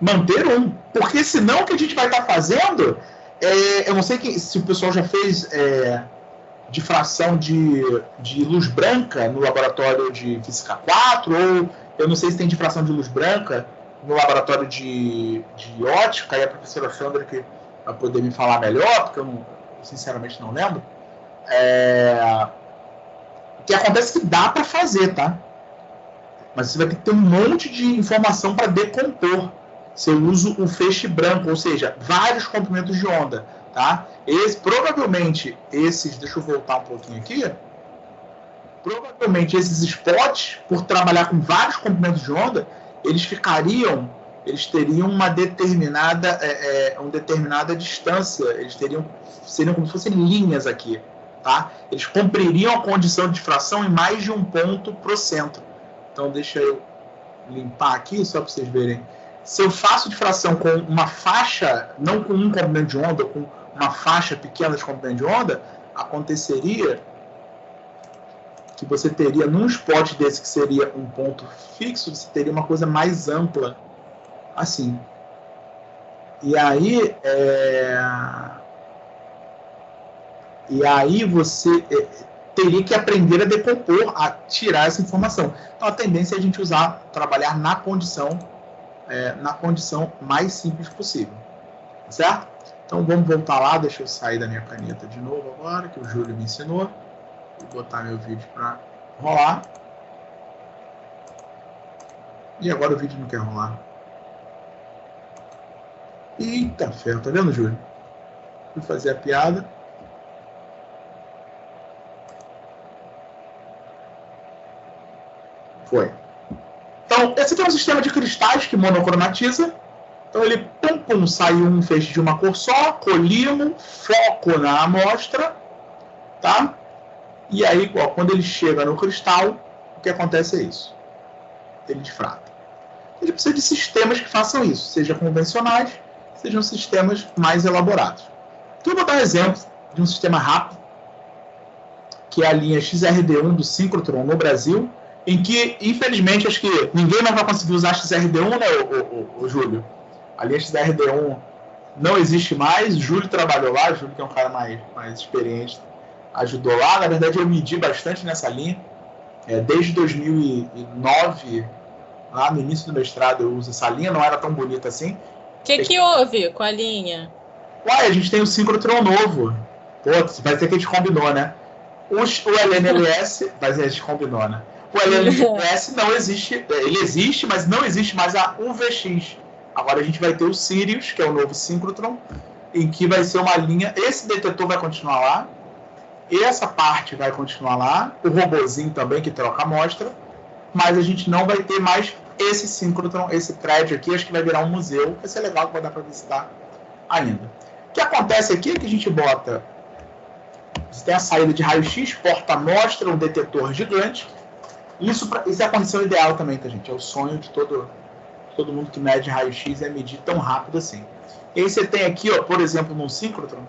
Manter um. Porque senão o que a gente vai estar fazendo, eu não sei se o pessoal já fez difração de luz branca no laboratório de Física 4, ou eu não sei se tem difração de luz branca no laboratório de ótica, aí a professora Sandra que vai poder me falar melhor, porque eu sinceramente não lembro. O que acontece é que dá para fazer, tá? Mas você vai ter que ter um monte de informação para decompor. Se eu uso um feixe branco, ou seja, vários comprimentos de onda, tá? Provavelmente esses, deixa eu voltar um pouquinho aqui, provavelmente esses spots, por trabalhar com vários comprimentos de onda, eles teriam uma determinada distância, seriam como se fossem linhas aqui, tá? Eles cumpririam a condição de difração em mais de um ponto pro centro. Então deixa eu limpar aqui, só para vocês verem. Se eu faço difração com uma faixa, não com um comprimento de onda, com uma faixa pequena de comprimento de onda, aconteceria que você teria, num spot desse que seria um ponto fixo, você teria uma coisa mais ampla, assim. E aí você teria que aprender a decompor, a tirar essa informação. Então a tendência é a gente trabalhar na condição mais simples possível, certo? Então vamos voltar lá, deixa eu sair da minha caneta de novo agora, que o Júlio me ensinou. Vou botar meu vídeo para rolar. E agora o vídeo não quer rolar. Eita ferro, tá vendo, Júlio? Fui fazer a piada. Foi. Então, esse aqui é um sistema de cristais que monocromatiza. Então, ele, pum, sai um feixe de uma cor só, colimo, foco na amostra, tá? E aí, ó, quando ele chega no cristal, o que acontece é isso. Ele difrata. Ele precisa de sistemas que façam isso, sejam convencionais, sejam sistemas mais elaborados. Então, eu vou dar um exemplo de um sistema rápido, que é a linha XRD1 do síncrotron no Brasil, em que, infelizmente, acho que ninguém mais vai conseguir usar XRD1, né, o Júlio? A linha XRD1 não existe mais. O Júlio trabalhou lá, o Júlio que é um cara mais experiente, ajudou lá. Na verdade, eu medi bastante nessa linha. Desde 2009, lá no início do mestrado, eu uso essa linha. Não era tão bonita assim. O que houve com a linha? Uai, a gente tem o síncrotron novo. Pô, vai ser que a gente combinou, né? O LNLS, mas a gente combinou, né? O LNLS não existe, ele existe, mas não existe mais a UVX. Agora a gente vai ter o Sirius, que é o novo síncrotron, em que vai ser uma linha, esse detetor vai continuar lá, essa parte vai continuar lá, o robozinho também que troca a amostra, mas a gente não vai ter mais esse síncrotron, esse prédio aqui, acho que vai virar um museu, vai ser legal que vai dar para visitar ainda. O que acontece aqui é que a gente bota, você tem a saída de raio-x, porta-amostra, um detetor gigante. Isso é a condição ideal também, tá, gente? É o sonho de todo mundo que mede raio-x, é medir tão rápido assim. E aí você tem aqui, ó, por exemplo, num síncrotron,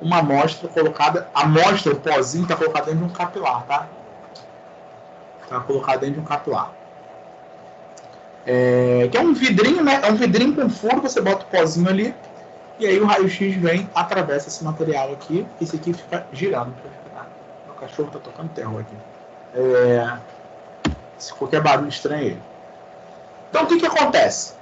uma amostra colocada, a amostra, o pozinho, está colocado dentro de um capilar, tá? Está colocado dentro de um capilar. Que é um vidrinho, né? É um vidrinho com furo, você bota o pozinho ali, e aí o raio-x vem, atravessa esse material aqui, esse aqui fica girando. Meu cachorro está tocando terror aqui. Se qualquer barulho estranho ele. Então, o que acontece?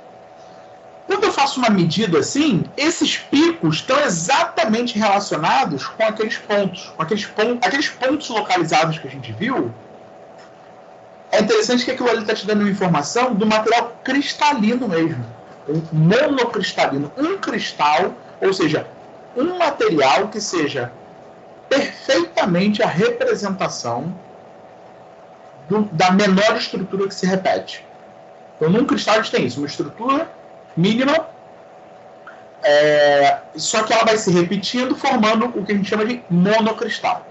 Quando eu faço uma medida assim, esses picos estão exatamente relacionados com aqueles pontos. Aqueles pontos localizados que a gente viu. É interessante que aquilo ali está te dando uma informação do material cristalino mesmo. Um monocristalino. Um cristal, ou seja, um material que seja perfeitamente a representação da menor estrutura que se repete. Então, num cristal a gente tem isso, uma estrutura mínima, só que ela vai se repetindo, formando o que a gente chama de monocristal.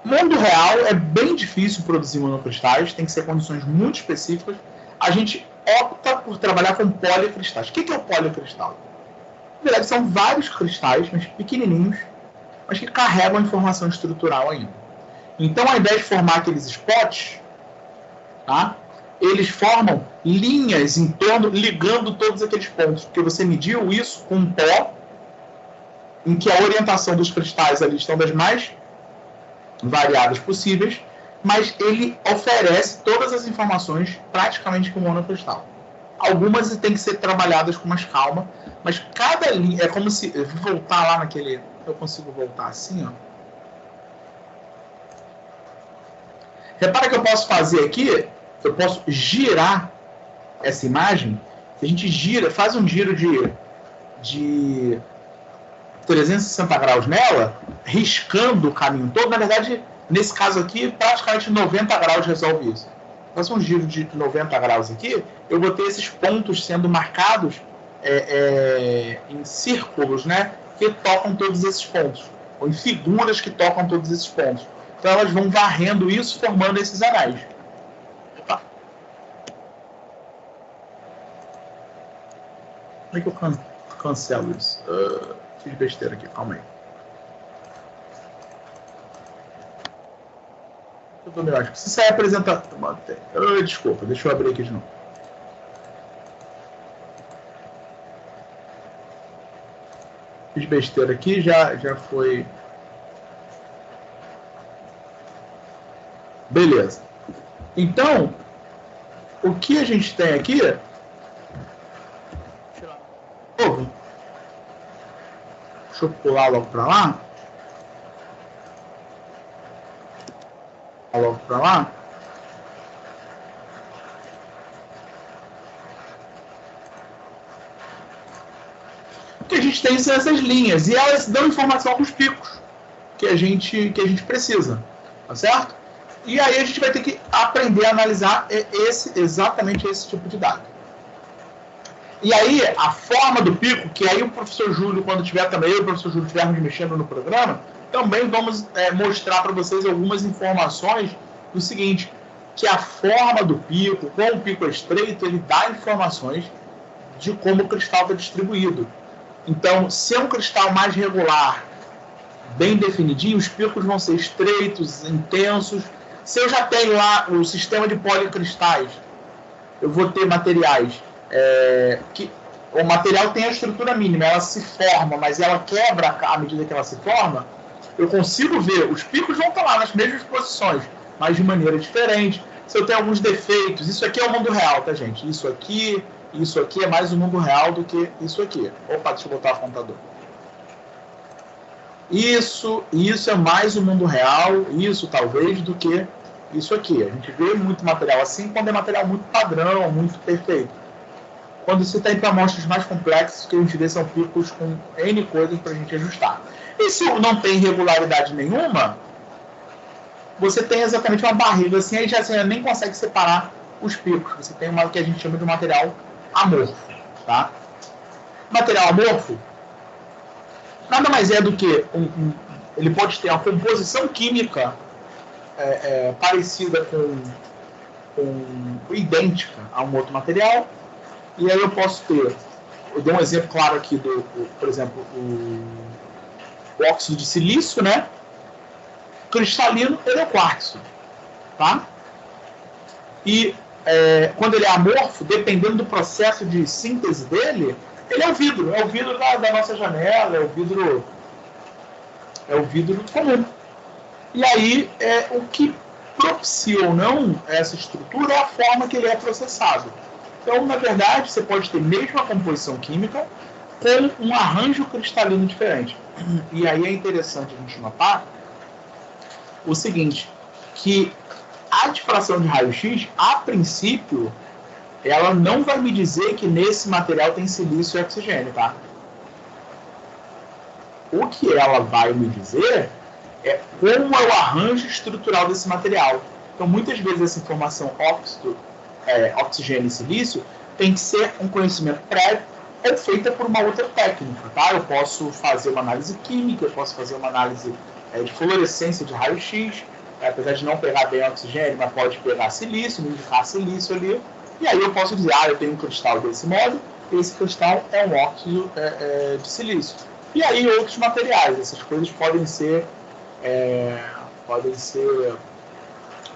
No mundo real é bem difícil produzir monocristais, tem que ser condições muito específicas. A gente opta por trabalhar com policristais. O que é o policristal? Na verdade, são vários cristais, mas pequenininhos, mas que carregam informação estrutural ainda. Então, ao invés de formar aqueles spots, tá? Eles formam linhas em torno, ligando todos aqueles pontos, porque você mediu isso com um pó, em que a orientação dos cristais ali estão das mais variadas possíveis, mas ele oferece todas as informações praticamente como monocristal. Algumas têm que ser trabalhadas com mais calma, mas cada linha, é como se, eu vou voltar lá naquele, eu consigo voltar assim, ó. Repara que eu posso fazer aqui, eu posso girar essa imagem. Se a gente gira, faz um giro de 360 graus nela, riscando o caminho todo. Na verdade, nesse caso aqui, praticamente 90 graus resolve isso. Faz um giro de 90 graus aqui, eu vou ter esses pontos sendo marcados em círculos, né, que tocam todos esses pontos, ou em figuras que tocam todos esses pontos. Então elas vão varrendo isso, formando esses anéis. Opa. Como é que eu canto? Cancelo isso. Fiz besteira aqui, calma aí. Se sair apresentar. Desculpa, deixa eu abrir aqui de novo. Fiz besteira aqui, já foi. Beleza. Então, o que a gente tem aqui. Deixa eu pular logo para lá. Logo para lá. O que a gente tem são essas linhas e elas dão informação dos picos que a gente precisa, tá certo? E aí a gente vai ter que aprender a analisar exatamente esse tipo de dado. E aí a forma do pico, que aí o professor Júlio, quando tiver também, eu e o professor Júlio estivermos mexendo no programa, também vamos mostrar para vocês algumas informações do seguinte, que a forma do pico, como o pico é estreito, ele dá informações de como o cristal está distribuído. Então, se é um cristal mais regular, bem definidinho, os picos vão ser estreitos, intensos. Se eu já tenho lá o sistema de policristais, eu vou ter materiais que o material tem a estrutura mínima, ela se forma, mas ela quebra à medida que ela se forma. Eu consigo ver, os picos vão estar lá nas mesmas posições, mas de maneira diferente. Se eu tenho alguns defeitos, isso aqui é o mundo real, tá, gente? Isso aqui é mais o mundo real do que isso aqui. Opa, deixa eu botar o contador. Isso é mais o mundo real, isso talvez, do que isso aqui. A gente vê muito material assim quando é material muito padrão, muito perfeito. Quando você tem para amostras mais complexas, que a gente vê são picos com N coisas para a gente ajustar. E se não tem irregularidade nenhuma, você tem exatamente uma barriga assim, aí já você nem consegue separar os picos. Você tem uma que a gente chama de material amorfo, tá? Material amorfo nada mais é do que ele pode ter uma composição química parecida idêntica a um outro material, e aí eu posso ter, eu dou um exemplo claro aqui por exemplo, o óxido de silício, né? Cristalino, ele é o quartzo, tá? E quando ele é amorfo, dependendo do processo de síntese dele, ele é o vidro da nossa janela, é o vidro comum. E aí, o que propicia ou não essa estrutura é a forma que ele é processado. Então, na verdade, você pode ter mesmo a composição química com um arranjo cristalino diferente. E aí é interessante a gente notar o seguinte, que a difração de raio-x, a princípio, ela não vai me dizer que nesse material tem silício e oxigênio, tá? O que ela vai me dizer é como é o arranjo estrutural desse material. Então, muitas vezes, essa informação oxigênio e silício tem que ser um conhecimento prévio ou feita por uma outra técnica, tá? Eu posso fazer uma análise química, eu posso fazer uma análise de fluorescência de raio-x, apesar de não pegar bem oxigênio, mas pode pegar silício, me indicar silício ali, e aí eu posso dizer, eu tenho um cristal desse modo, e esse cristal é um óxido de silício. E aí outros materiais, essas coisas podem ser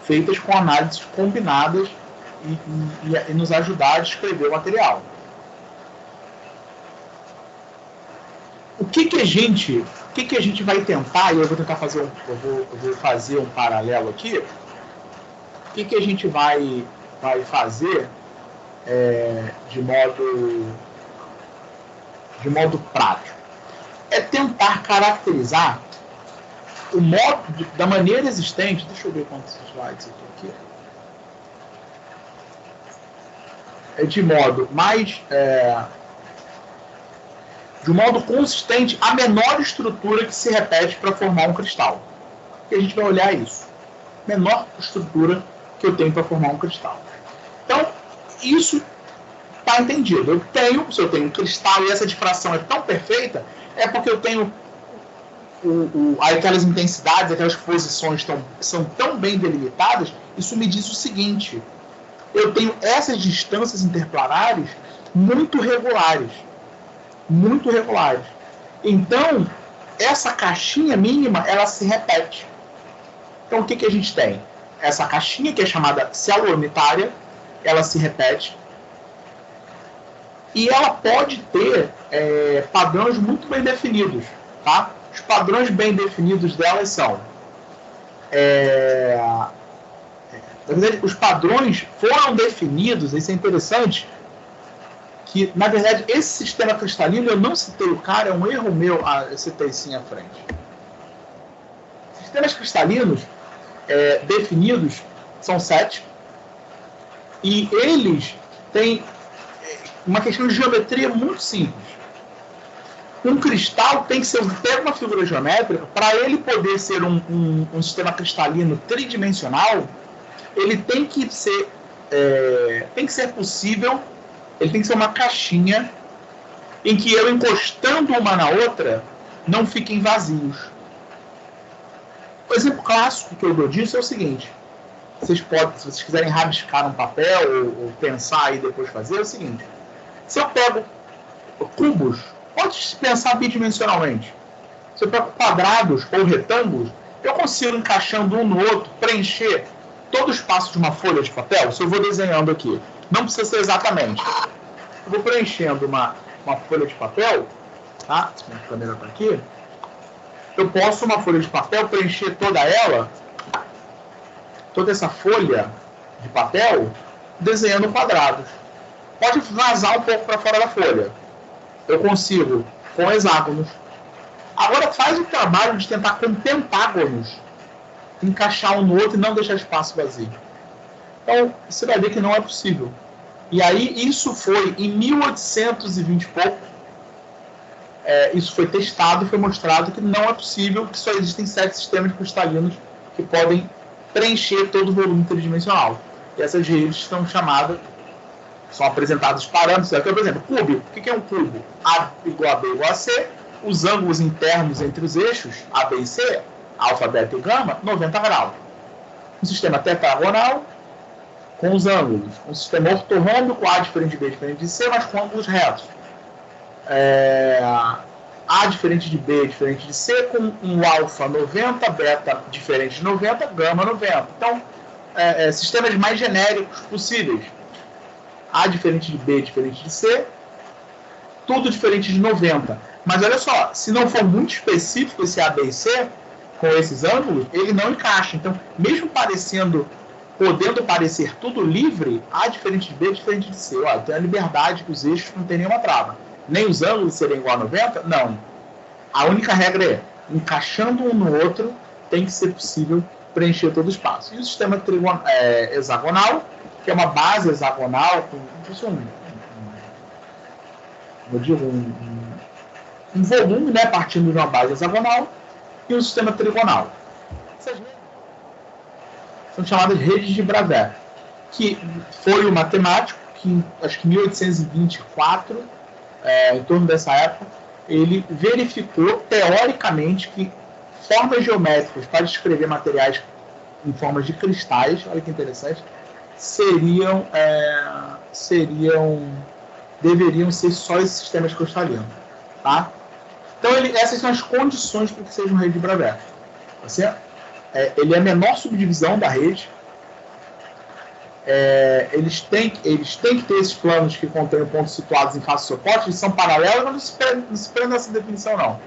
feitas com análises combinadas e nos ajudar a descrever o material. O que a gente vai tentar, e eu vou tentar fazer eu vou fazer um paralelo aqui, o que a gente vai fazer de modo prático? É tentar caracterizar o modo da maneira existente. Deixa eu ver quantos slides aqui. De modo mais de um modo consistente, a menor estrutura que se repete para formar um cristal. E a gente vai olhar isso. Menor estrutura que eu tenho para formar um cristal. Então, isso está entendido. Se eu tenho um cristal e essa difração é tão perfeita, é porque eu tenho aquelas intensidades, aquelas posições são tão bem delimitadas, isso me diz o seguinte: eu tenho essas distâncias interplanares muito regulares. muito regulares. Então, essa caixinha mínima, ela se repete. Então, o que a gente tem? Essa caixinha, que é chamada célula unitária, ela se repete. E ela pode ter padrões muito bem definidos. Tá? Os padrões bem definidos delas são... na verdade, os padrões foram definidos, isso é interessante, que, na verdade, esse sistema cristalino, eu não citei o cara, é um erro meu, eu citei sim à frente. Sistemas cristalinos definidos são 7, e eles têm uma questão de geometria muito simples. Um cristal tem que ser, pega uma figura geométrica, para ele poder ser um sistema cristalino tridimensional, ele tem que ser possível, ele tem que ser uma caixinha em que eu, encostando uma na outra, não fiquem vazios. O exemplo clássico que eu dou disso é o seguinte: vocês podem, se vocês quiserem rabiscar um papel ou pensar e depois fazer, é o seguinte: se eu pego cubos, pode pensar bidimensionalmente. Se eu pego quadrados ou retângulos, eu consigo, encaixando um no outro, preencher todo o espaço de uma folha de papel. Se eu vou desenhando aqui, não precisa ser exatamente. Eu vou preenchendo uma folha de papel, tá? Se a câmera está aqui, eu posso, uma folha de papel, preencher toda ela, toda essa folha de papel, desenhando quadrados. Pode vazar um pouco para fora da folha. Eu consigo com hexágonos. Agora faz o trabalho de tentar com pentágonos encaixar um no outro e não deixar espaço vazio. Então, você vai ver que não é possível. E aí, isso foi em 1820 e pouco. Isso foi testado e foi mostrado que não é possível, que só existem 7 sistemas cristalinos que podem preencher todo o volume tridimensional. E essas redes são chamadas, são apresentados parâmetros. Aqui, por exemplo, cubo. O que é um cubo? A igual a B igual a C. Os ângulos internos entre os eixos, A, B e C, alfa, beta e gama, 90 graus. Um sistema tetragonal, com os ângulos. Um sistema ortorrômbico, A diferente de B diferente de C, mas com ângulos retos. A diferente de B diferente de C, com um alfa 90, beta diferente de 90, gama 90. Então, sistemas mais genéricos possíveis. A diferente de B diferente de C, tudo diferente de 90. Mas olha só, se não for muito específico esse A, B e C, com esses ângulos, ele não encaixa. Então, mesmo podendo parecer tudo livre, A diferente de B diferente de C. Olha, tem a liberdade que os eixos não tem nenhuma trava. Nem os ângulos serem igual a 90? Não. A única regra é, encaixando um no outro, tem que ser possível preencher todo o espaço. E o sistema hexagonal, que é uma base hexagonal, com um volume, né, partindo de uma base hexagonal, e o sistema trigonal. Essas redes são chamadas redes de Bravais, que foi um matemático que, acho que em 1824, em torno dessa época, ele verificou teoricamente que formas geométricas para descrever materiais em formas de cristais, olha que interessante, deveriam ser só esses sistemas cristalinos, tá? Então, essas são as condições para que seja uma rede de Bravais. Ele é a menor subdivisão da rede. Eles têm que ter esses planos que contêm pontos situados em faces opostas. Eles são paralelos, mas não se prendem nessa definição, não.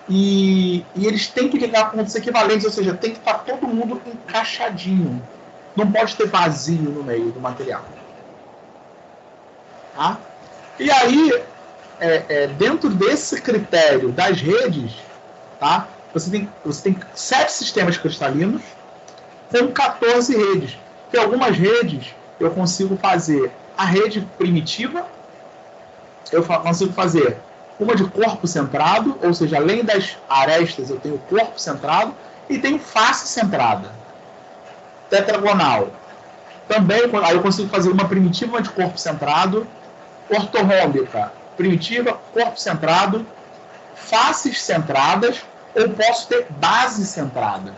E eles têm que ligar pontos equivalentes, ou seja, tem que estar todo mundo encaixadinho. Não pode ter vazio no meio do material. Tá? E aí, dentro desse critério das redes, tá? Você tem 7 sistemas cristalinos com 14 redes. Porque algumas redes eu consigo fazer a rede primitiva, eu consigo fazer uma de corpo centrado, ou seja, além das arestas eu tenho corpo centrado e tenho face centrada. Tetragonal. Também aí eu consigo fazer uma primitiva, uma de corpo centrado, ortorrômbica, primitiva, corpo centrado, faces centradas, ou posso ter base centrada.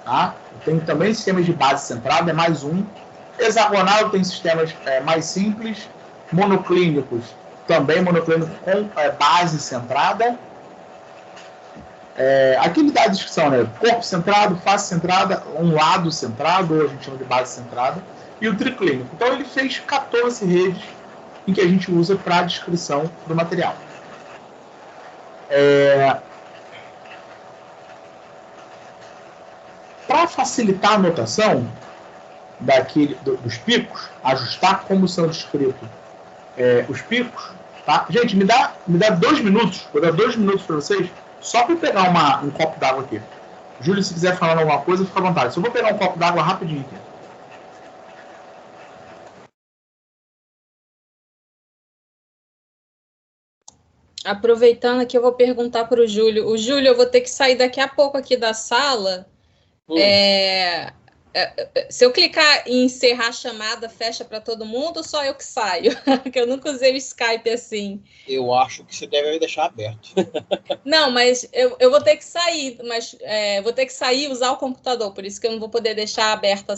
Tá? Eu tenho também sistemas de base centrada, é mais um. Hexagonal eu tenho sistemas mais simples, monoclínicos também monoclínico com base centrada. Aqui ele dá a descrição, né? Corpo centrado, face centrada, um lado centrado, ou a gente chama de base centrada, e o triclínico. Então ele fez 14 redes em que a gente usa para a descrição do material. Para facilitar a notação dos picos, ajustar como são descritos os picos, tá? Gente, me dá 2 minutos, vou dar 2 minutos para vocês, só para pegar um copo d'água aqui. Júlio, se quiser falar alguma coisa, fica à vontade. Só vou pegar um copo d'água rapidinho aqui. Aproveitando aqui, eu vou perguntar para o Júlio. O Júlio, eu vou ter que sair daqui a pouco aqui da sala. Se eu clicar em encerrar a chamada, fecha para todo mundo ou só eu que saio? Porque eu nunca usei o Skype assim. Eu acho que você deve deixar aberto. Não, mas eu vou ter que sair, vou ter que sair e usar o computador, por isso que eu não vou poder deixar aberta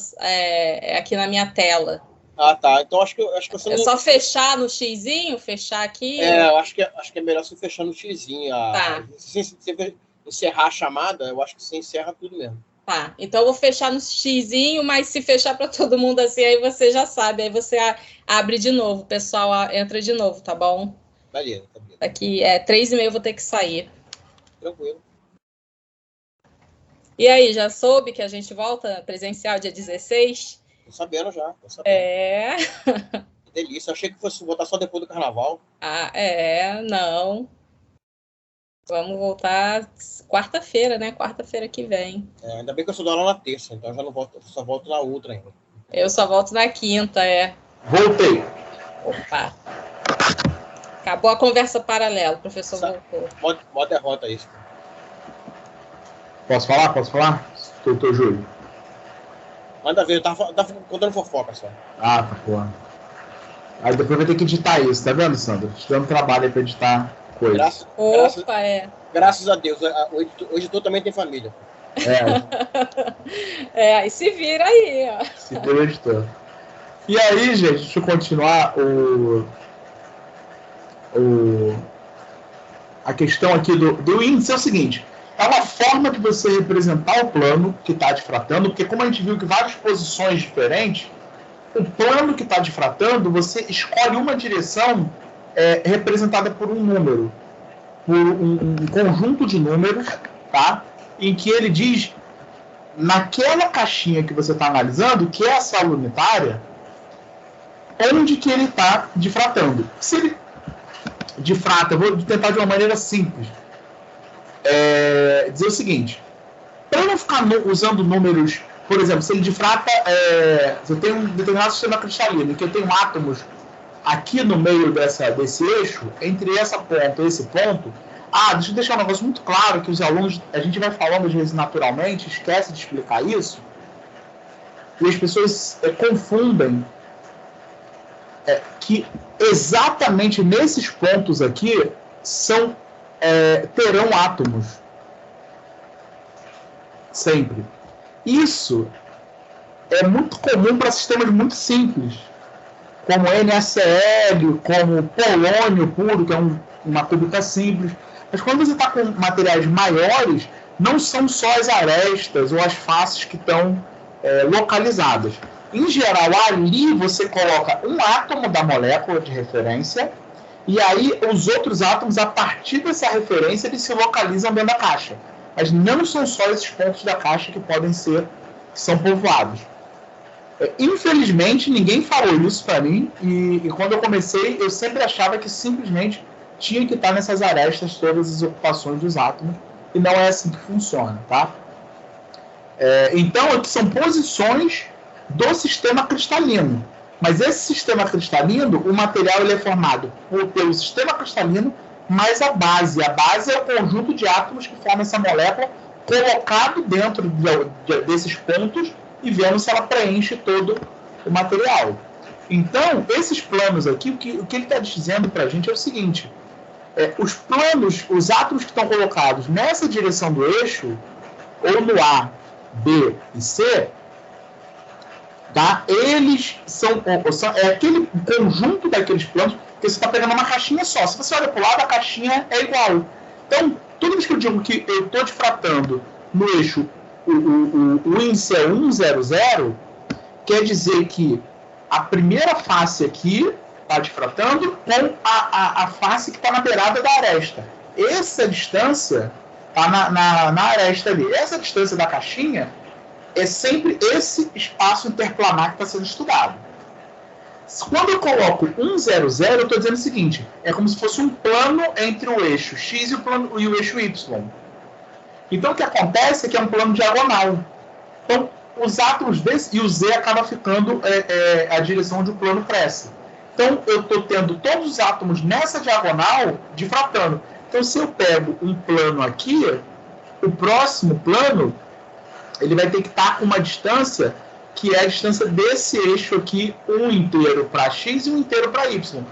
aqui na minha tela. Ah, tá. Então acho que você não... só fechar no xizinho, fechar aqui? Eu acho que é melhor você fechar no xizinho. Tá. Se você encerrar a chamada, eu acho que você encerra tudo mesmo. Tá, então eu vou fechar no xizinho, mas se fechar para todo mundo assim, aí você já sabe, aí você abre de novo, o pessoal entra de novo, tá bom? Beleza. Daqui 3h30 eu vou ter que sair. Tranquilo. E aí, já soube que a gente volta presencial dia 16? Tô sabendo já. Que delícia, achei que fosse voltar só depois do carnaval. Não. Vamos voltar quarta-feira, né? Quarta-feira que vem. Ainda bem que eu só dou aula na terça, então eu já não volto, eu só volto na outra ainda. Eu só volto na quinta, Voltei. Opa. Acabou a conversa paralela, o professor voltou. Mó derrota isso. Posso falar? Doutor Júlio. Manda ver, eu tava contando fofoca só. Ah, tá porra. Aí depois vai ter que editar isso, tá vendo, Sandra? Te dando trabalho aí pra editar coisas. Graças a Deus, o editor também tem família. Aí se vira aí, ó. Se vira o editor. E aí, gente, deixa eu continuar a questão aqui do índice é o seguinte. É uma forma de você representar o plano que está difratando, porque como a gente viu que várias posições diferentes, o plano que está difratando, você escolhe uma direção representada por um número, por um conjunto de números, tá? Em que ele diz, naquela caixinha que você está analisando, que é a célula unitária, onde que ele está difratando. Se ele difrata, eu vou tentar de uma maneira simples, dizer o seguinte, para não ficar usando números, por exemplo, se ele difrata, você tem um determinado sistema cristalino, em que eu tenho átomos aqui no meio desse eixo, entre essa ponta e esse ponto. Deixa eu deixar um negócio muito claro, que os alunos, a gente vai falando às vezes naturalmente, esquece de explicar isso, e as pessoas confundem que exatamente nesses pontos aqui terão átomos. Sempre. Isso é muito comum para sistemas muito simples, como NaCl, como polônio puro, que é uma cúbica simples. Mas quando você está com materiais maiores, não são só as arestas ou as faces que estão localizadas. Em geral, ali você coloca um átomo da molécula de referência, e aí os outros átomos, a partir dessa referência, eles se localizam dentro da caixa. Mas não são só esses pontos da caixa que são povoados. Infelizmente, ninguém falou isso para mim, e quando eu comecei, eu sempre achava que simplesmente tinha que estar nessas arestas todas as ocupações dos átomos, e não é assim que funciona, tá? Então, aqui são posições do sistema cristalino. Mas esse sistema cristalino, o material ele é formado pelo sistema cristalino mais a base. A base é o conjunto de átomos que formam essa molécula colocado dentro desses pontos e vendo se ela preenche todo o material. Então, esses planos aqui, o que ele está dizendo para a gente é o seguinte, os planos, os átomos que estão colocados nessa direção do eixo, ou no A, B e C, tá? Eles são aquele conjunto daqueles planos, Porque você está pegando uma caixinha só. Se você olha para o lado, a caixinha é igual. Então, toda vez que eu digo que eu estou difratando no eixo, o índice é 1,00, quer dizer que a primeira face aqui está difratando com a face que está na beirada da aresta. Essa distância está na aresta ali. Essa distância da caixinha é sempre esse espaço interplanar que está sendo estudado. Quando eu coloco 1,00, eu estou dizendo o seguinte, é como se fosse um plano entre o eixo X e o eixo Y. Então, o que acontece é que é um plano diagonal. Então, os átomos desse, e o Z acaba ficando a direção onde o plano cresce. Então, eu estou tendo todos os átomos nessa diagonal difratando. Então, se eu pego um plano aqui, o próximo plano, ele vai ter que estar com uma distância que é a distância desse eixo aqui, um inteiro para X e um inteiro para Y.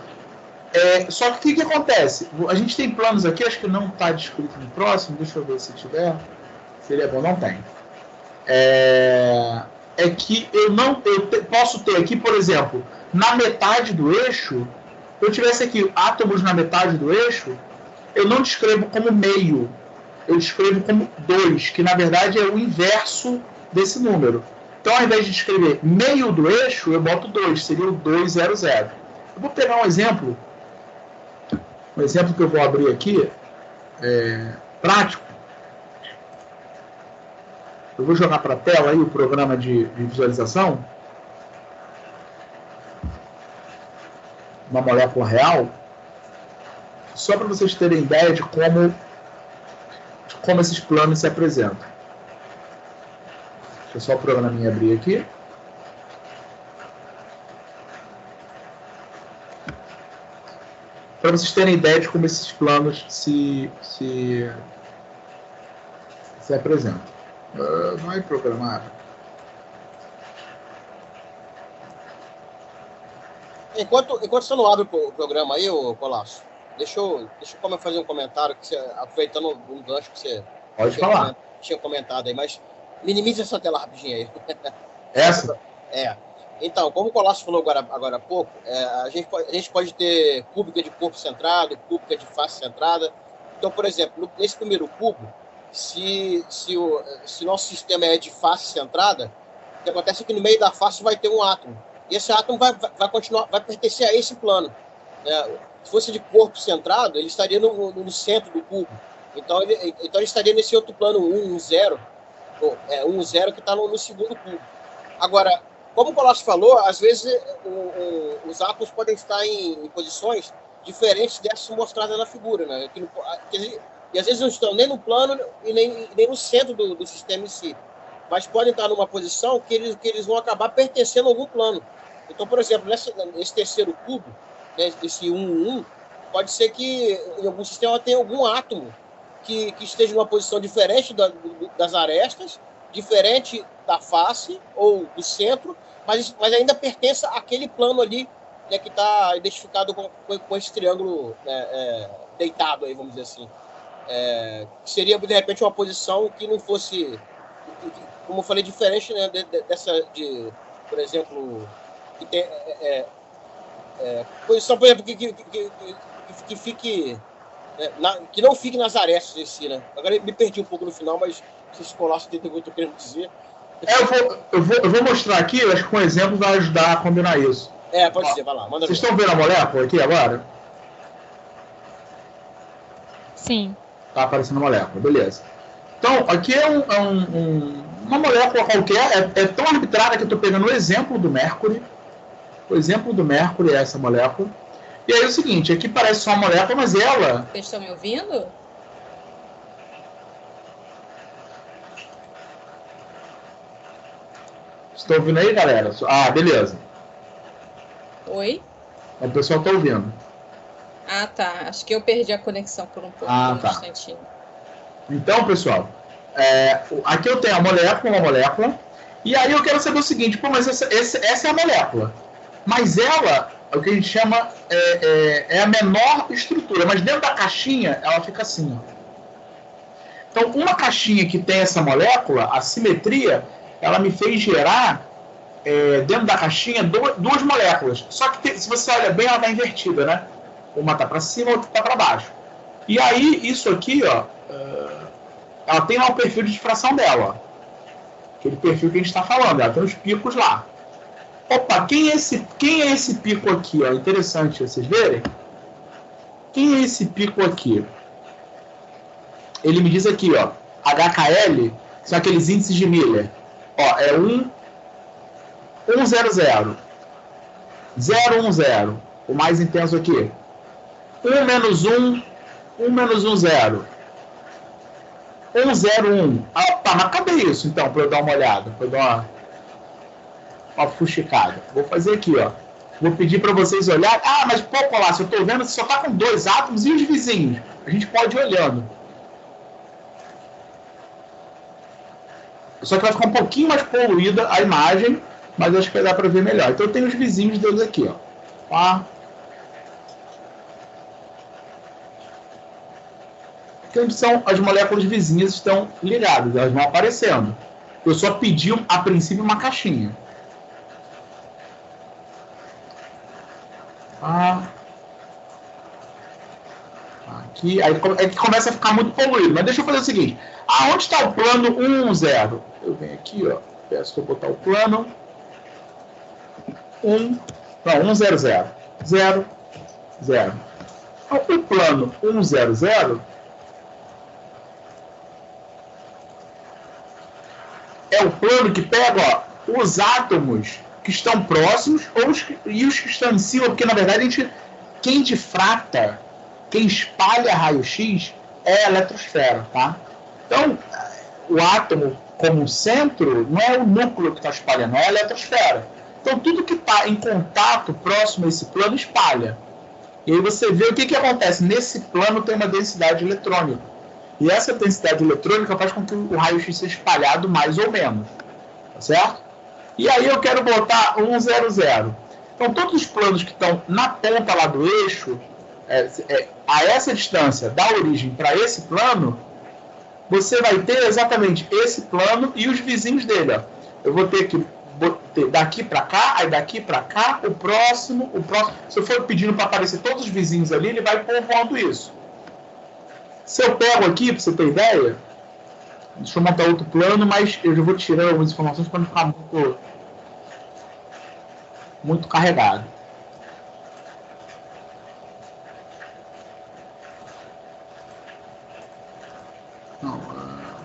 Só que o que acontece? A gente tem planos aqui, acho que não está descrito no próximo, deixa eu ver se tiver. Seria bom, não tem. Que eu posso ter aqui, por exemplo, na metade do eixo, se eu tivesse aqui átomos na metade do eixo, eu não descrevo como meio, eu descrevo como 2, que na verdade é o inverso desse número. Então, ao invés de escrever meio do eixo, eu boto 2, seria o 2,00. Eu vou pegar um exemplo que eu vou abrir aqui, prático. Eu vou jogar para a tela aí o programa de visualização. Uma molécula real. Só para vocês terem ideia de como esses planos se apresentam. Deixa só o programinha abrir aqui. Para vocês terem ideia de como esses planos se apresentam. Vai programar. Enquanto você não abre o programa aí, Colasso, deixa eu fazer um comentário, que aproveitando um gancho que você tinha comentado aí, mas minimize essa tela rapidinho aí. Essa? Então, como o Colasso falou agora há pouco, a gente pode ter cúbica de corpo centrado, cúbica de face centrada. Então, por exemplo, nesse primeiro cubo, se nosso sistema é de face centrada, o que acontece é que no meio da face vai ter um átomo. E esse átomo vai pertencer a esse plano. Se fosse de corpo centrado, ele estaria no centro do cubo. Então ele estaria nesse outro plano 1,0, 1,0 que está no segundo cubo. Agora, como o Colasso falou, às vezes os átomos podem estar em posições diferentes dessas mostradas na figura, né? E às vezes não estão nem no plano e nem no centro do sistema em si. Mas podem estar numa posição que eles vão acabar pertencendo a algum plano. Então, por exemplo, nesse terceiro cubo, né, esse 1,1, pode ser que em algum sistema tenha algum átomo que esteja numa posição diferente das arestas, diferente da face ou do centro, mas ainda pertença àquele plano ali, né, que está identificado com esse triângulo deitado, aí, vamos dizer assim. Seria, de repente, uma posição que não fosse, como eu falei, diferente, né, por exemplo, que tem posição, por exemplo, que fique, que não fique nas arestas em si, né? Agora eu me perdi um pouco no final, mas se esse Colasso tem o que eu estou querendo dizer. Eu vou mostrar aqui, eu acho que um exemplo vai ajudar a combinar isso. Pode ser, vai lá. Manda. Vocês estão vendo a molécula aqui agora? Sim. Tá aparecendo a molécula, beleza. Então, aqui é uma molécula qualquer, é tão arbitrária que eu estou pegando o exemplo do Mercury. O exemplo do Mercury é essa molécula. E aí é o seguinte, aqui parece só uma molécula, mas ela... Vocês estão me ouvindo? Estão ouvindo aí, galera? Ah, beleza. Oi? O pessoal está ouvindo. Ah, tá. Acho que eu perdi a conexão por um pouco, tá. instantinho. Então, pessoal, aqui eu tenho uma molécula, e aí eu quero saber o seguinte, mas essa é a molécula. Mas ela, o que a gente chama, é a menor estrutura, mas dentro da caixinha ela fica assim. Ó. Então, uma caixinha que tem essa molécula, a simetria, ela me fez gerar, dentro da caixinha, duas moléculas. Só que se você olha bem, ela está invertida, né? Uma está para cima, outra está para baixo. E aí, isso aqui, ó, ela tem lá o perfil de difração dela. Ó. Aquele perfil que a gente está falando, ela tem os picos lá. Opa, quem é esse pico aqui? Ó? Interessante vocês verem. Quem é esse pico aqui? Ele me diz aqui, ó, HKL são aqueles índices de Miller. Ó, é 1, 1, 0, 0. 0, 1, 0. O mais intenso aqui. 1 menos 1, 1 menos 1, 0. 1, 0, 1. Opa, mas cadê isso, então, para eu dar uma olhada? Para eu dar uma fuxicada. Vou fazer aqui, ó. Vou pedir para vocês olharem. Ah, mas, pô, Colácio, eu estou vendo que só está com 2 átomos e os vizinhos. A gente pode ir olhando. Só que vai ficar um pouquinho mais poluída a imagem, mas acho que vai dar para ver melhor. Então eu tenho os vizinhos deles aqui, ó. Tá? Aqui são as moléculas vizinhas estão ligadas, elas vão aparecendo. Eu só pedi, a princípio, uma caixinha. Tá? Aqui, aí começa a ficar muito poluído. Mas deixa eu fazer o seguinte. Aonde está o plano 1, 0? Eu venho aqui, ó. Peço para eu botar o plano 1, 0, 0. 0, 0. Então, o plano 1, 0, 0 é o plano que pega, ó, os átomos que estão próximos e os que estão em cima, porque, na verdade, quem difrata, quem espalha raio-x é a eletrosfera, tá? Então, o átomo como centro não é o núcleo que está espalhando, é a eletrosfera. Então, tudo que está em contato próximo a esse plano espalha. E aí você vê o que acontece. Nesse plano tem uma densidade eletrônica. E essa densidade eletrônica faz com que o raio-x seja espalhado mais ou menos. Tá certo? E aí eu quero botar 1, 0, 0. Então, todos os planos que estão na ponta lá do eixo, a essa distância da origem para esse plano, você vai ter exatamente esse plano e os vizinhos dele. Ó. Eu vou ter que daqui para cá, aí daqui para cá, o próximo. Se eu for pedindo para aparecer todos os vizinhos ali, ele vai povoando isso. Se eu pego aqui, para você ter ideia, deixa eu montar outro plano, mas eu já vou tirando algumas informações para não ficar muito carregado.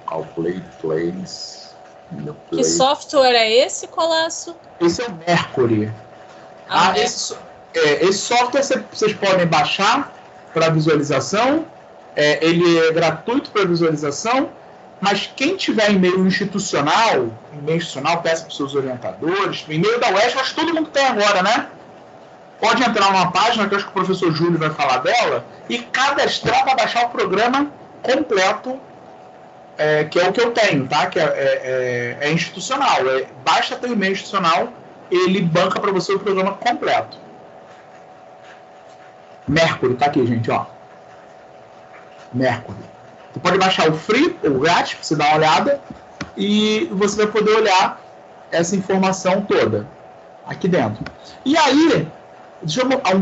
Calculate planes. Que software é esse, Colasso? Esse é o Mercury. Esse software vocês podem baixar para visualização. Ele é gratuito para visualização, mas quem tiver e-mail institucional, peça para os seus orientadores, e-mail da UESP, acho que todo mundo tem agora, né? Pode entrar numa página, que eu acho que o professor Júlio vai falar dela, e cadastrar para baixar o programa completo, que é o que eu tenho, tá? Que é institucional. Basta ter um e-mail institucional, ele banca para você o programa completo. Mercury, tá aqui, gente, ó. Mercury. Você pode baixar o free, ou grátis, para você dar uma olhada, e você vai poder olhar essa informação toda aqui dentro. E aí,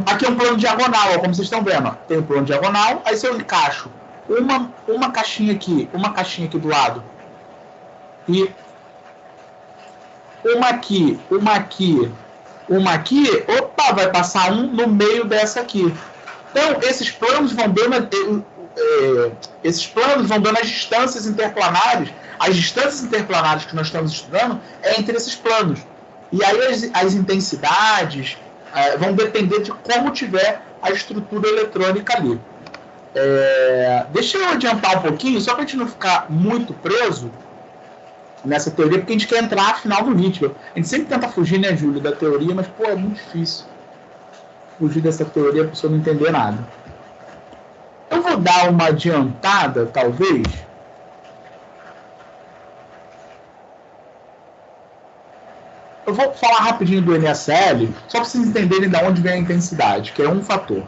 aqui é um plano diagonal, ó, como vocês estão vendo. Ó. Tem um plano diagonal, aí se eu encaixo uma caixinha aqui do lado, e uma aqui, opa, vai passar um no meio dessa aqui. Então, esses planos vão dando as distâncias interplanares. As distâncias interplanares que nós estamos estudando é entre esses planos. E aí as intensidades vão depender de como tiver a estrutura eletrônica ali. Deixa eu adiantar um pouquinho, só para a gente não ficar muito preso nessa teoria, porque a gente quer entrar final do ritmo. A gente sempre tenta fugir, né, Júlio, da teoria, mas, pô, é muito difícil fugir dessa teoria para a pessoa não entender nada. Eu vou dar uma adiantada, talvez. Eu vou falar rapidinho do NSL, só para vocês entenderem de onde vem a intensidade, que é um fator.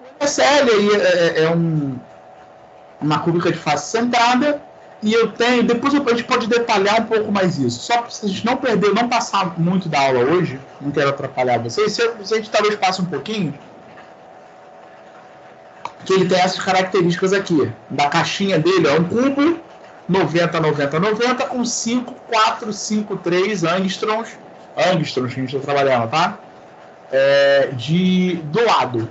O NSL é uma cúbica de face centrada, e eu tenho, depois a gente pode detalhar um pouco mais isso, só para vocês não perder, não passar muito da aula hoje, não quero atrapalhar vocês, se a gente talvez passe um pouquinho, que ele tem essas características aqui. Da caixinha dele, é um cubo 90, 90, 90 com 5, 4, 5, 3 angstroms que a gente está trabalhando, tá? Do lado.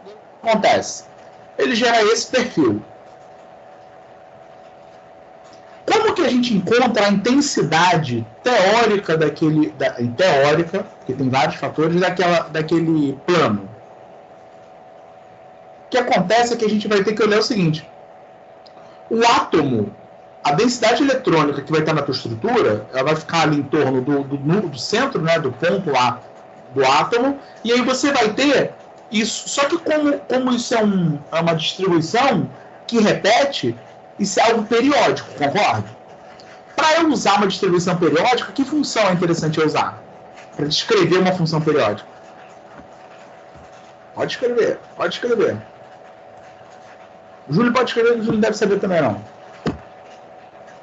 O que acontece? Ele gera esse perfil. Como que a gente encontra a intensidade teórica teórica, que tem vários fatores, daquele plano? O que acontece é que a gente vai ter que olhar o seguinte: o átomo, a densidade eletrônica que vai estar na tua estrutura, ela vai ficar ali em torno do centro, né, do ponto lá do átomo, e aí você vai ter isso. Só que como isso é uma distribuição que repete, isso é algo periódico, concorda? Para eu usar uma distribuição periódica, que função é interessante eu usar? Para descrever uma função periódica. Pode escrever. O Júlio pode escrever, o Júlio não deve saber também, não.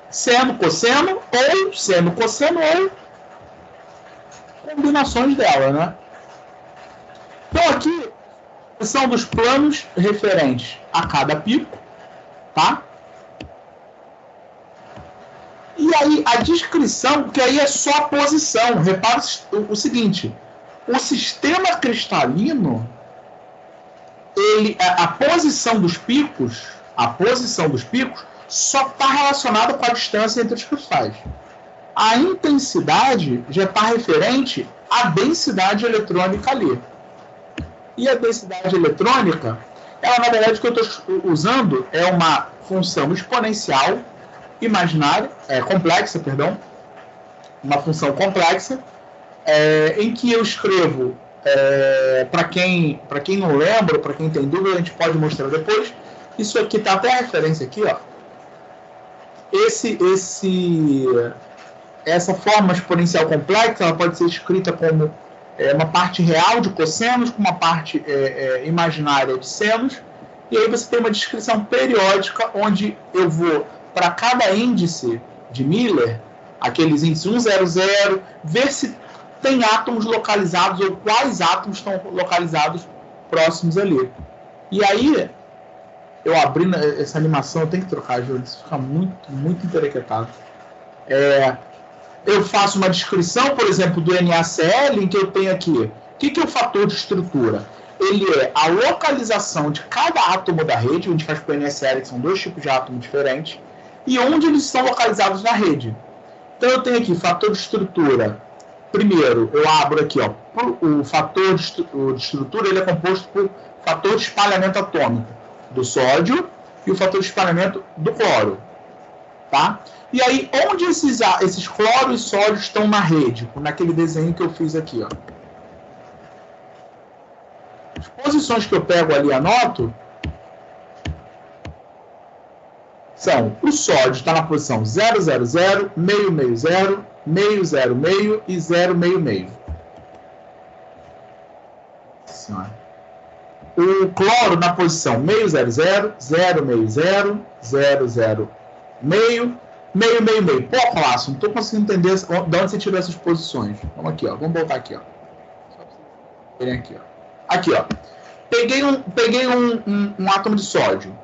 Seno, cosseno, ou combinações dela, né? Então aqui são dos planos referentes a cada pico, tá? E aí a descrição, porque aí é só a posição. Repara o seguinte: o sistema cristalino, a posição dos picos só está relacionada com a distância entre os cristais. A intensidade já está referente à densidade eletrônica ali. E a densidade eletrônica, ela, na verdade, o que eu estou usando é uma função exponencial imaginária, complexa, perdão, uma função complexa, em que eu escrevo, para quem não lembra, para quem tem dúvida, a gente pode mostrar depois. Isso aqui está até a referência aqui, ó. Essa forma exponencial complexa, ela pode ser escrita como uma parte real de cossenos com uma parte imaginária de senos, e aí você tem uma descrição periódica onde eu vou para cada índice de Miller, aqueles índices 1, 0, 0, ver se tem átomos localizados ou quais átomos estão localizados próximos ali. E aí, eu abrindo essa animação, eu tenho que trocar, Júlio, isso fica muito, muito interpretado. Eu faço uma descrição, por exemplo, do NaCl, em que eu tenho aqui, o que é o fator de estrutura? Ele é a localização de cada átomo da rede, onde faz para o NaCl, que são dois tipos de átomos diferentes, e onde eles estão localizados na rede. Então eu tenho aqui fator de estrutura. Primeiro, eu abro aqui, ó, o fator de estrutura, ele é composto por fator de espalhamento atômico do sódio e o fator de espalhamento do cloro, tá? E aí, onde esses cloro e sódio estão na rede? Naquele desenho que eu fiz aqui, ó. As posições que eu pego ali e anoto são: o sódio está na posição 0, 0, 0, meio, meio, 0, meio, 0, meio e 0, meio, meio. O cloro na posição meio, 0, 0, 0, meio, 0, 0, 0, meio, meio, meio, meio. Pô, Clássico, não estou conseguindo entender de onde você tirou essas posições. Vamos aqui, ó. Vamos voltar aqui, ó. Só para vocês verem aqui, ó. Aqui, ó. Peguei um átomo de sódio.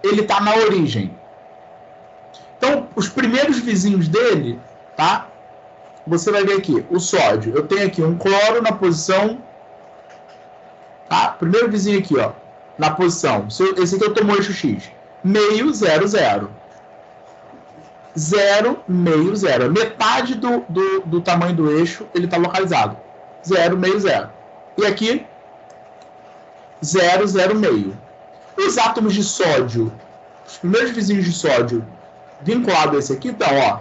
Ele está na origem. Então, os primeiros vizinhos dele, tá? Você vai ver aqui, o sódio. Eu tenho aqui um cloro na posição, tá? Primeiro vizinho aqui, ó, na posição. Esse aqui eu tomo eixo X. Meio, 0, 0. 0, meio, 0. Metade do tamanho do eixo, ele está localizado. 0, meio, 0. E aqui, 0, 0, meio. Os átomos de sódio, os primeiros vizinhos de sódio vinculado a esse aqui, então, ó,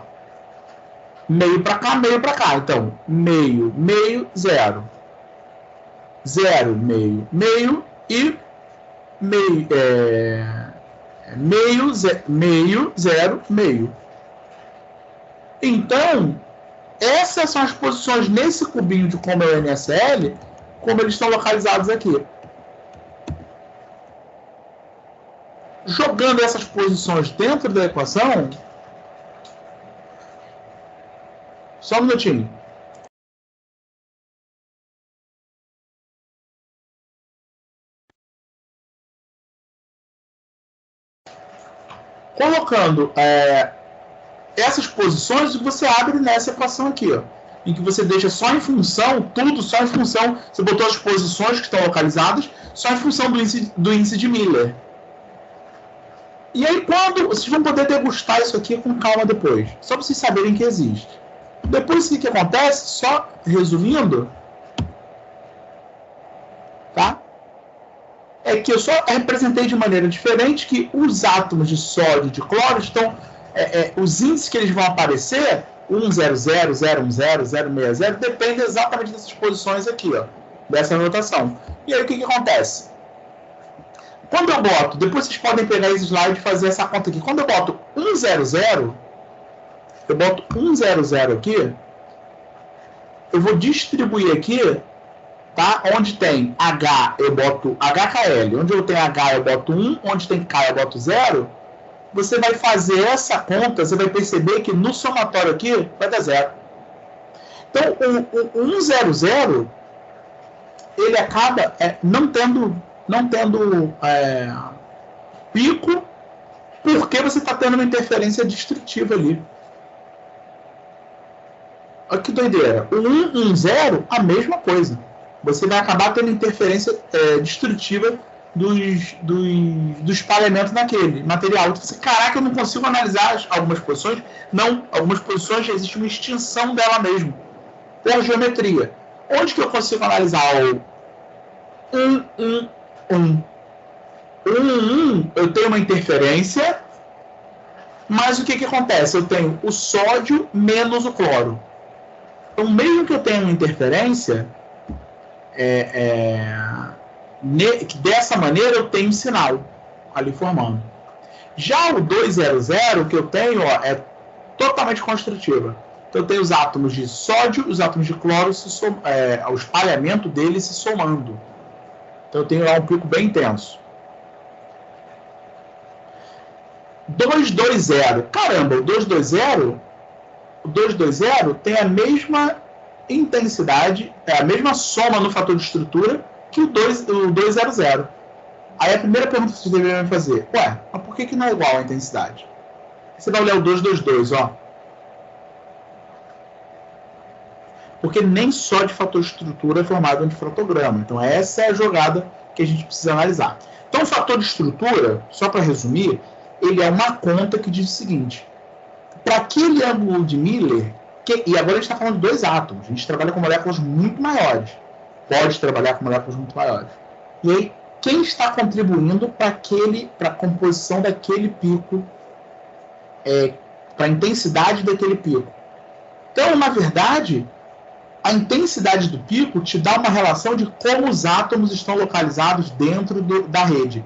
meio para cá, meio para cá. Então, meio, meio, 0. 0, meio, meio e meio, meio, 0, meio. Então, essas são as posições nesse cubinho de como é o NaCl, como eles estão localizados aqui. Jogando essas posições dentro da equação, só um minutinho. Colocando essas posições, você abre nessa equação aqui, ó, em que você deixa só em função, tudo só em função, você botou as posições que estão localizadas, só em função do índice de Miller. E aí, quando vocês vão poder degustar isso aqui com calma depois, só para vocês saberem que existe. Depois, o que acontece? Só resumindo, tá? É que eu só representei de maneira diferente que os átomos de sódio e de cloro estão... os índices que eles vão aparecer, 100, 010, 060, depende exatamente dessas posições aqui, ó, dessa anotação. E aí, o que acontece? Quando eu boto, depois vocês podem pegar esse slide e fazer essa conta aqui. Quando eu boto 100, eu boto 100 aqui, eu vou distribuir aqui, tá? Onde tem H, eu boto HKL. Onde eu tenho H, eu boto 1. Onde tem K, eu boto 0. Você vai fazer essa conta, você vai perceber que no somatório aqui vai dar 0. Então, o 100, ele acaba não tendo pico, porque você está tendo uma interferência destrutiva ali. Olha que doideira. O 110, a mesma coisa. Você vai acabar tendo interferência destrutiva do espalhamento naquele material. Então, você, caraca, eu não consigo analisar algumas posições. Não, algumas posições existe uma extinção dela mesmo, por geometria. Onde que eu consigo analisar o 1, eu tenho uma interferência, mas o que acontece? Eu tenho o sódio menos o cloro. Então, mesmo que eu tenha uma interferência, dessa maneira eu tenho um sinal ali formando. Já o 200 que eu tenho, ó, é totalmente construtiva. Então, eu tenho os átomos de sódio e os átomos de cloro, o espalhamento deles se somando. Então, eu tenho lá um pico bem intenso. 220. Caramba, o 220 tem a mesma intensidade, a mesma soma no fator de estrutura que o 200. Aí a primeira pergunta que você deveria me fazer, ué, mas por que não é igual a intensidade? Você vai olhar o 222, ó. Porque nem só de fator de estrutura é formado um difrotograma. Então essa é a jogada que a gente precisa analisar. Então o fator de estrutura, só para resumir, ele é uma conta que diz o seguinte: para aquele ângulo de Miller, e agora a gente está falando de 2 átomos, a gente trabalha com moléculas muito maiores, pode trabalhar com moléculas muito maiores. E aí, quem está contribuindo para a composição daquele pico, para a intensidade daquele pico? Então, na verdade, a intensidade do pico te dá uma relação de como os átomos estão localizados dentro da rede.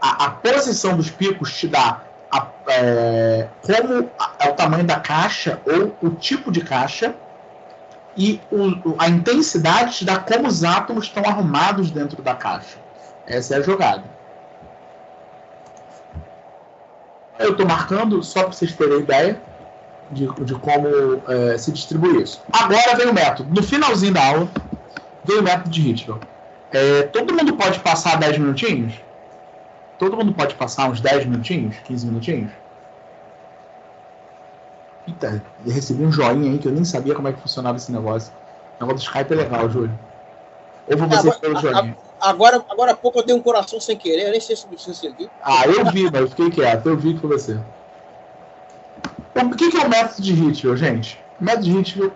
A posição dos picos te dá como é o tamanho da caixa ou o tipo de caixa, e a intensidade te dá como os átomos estão arrumados dentro da caixa. Essa é a jogada. Eu estou marcando só para vocês terem ideia de como se distribui isso. Agora vem o método. No finalzinho da aula, vem o método de Hitchell. Todo mundo pode passar 10 minutinhos? Todo mundo pode passar uns 10 minutinhos? 15 minutinhos? Eita, eu recebi um joinha aí que eu nem sabia como é que funcionava esse negócio. O negócio do Skype é legal, Júlio. Ou vou você pelo joinha. Agora há pouco eu dei um coração sem querer, eu nem sei se você viu. Ah, eu vi, mas eu fiquei quieto. Eu vi que foi você. Então, o que é o método de Hitchell, gente? O método de Hitchell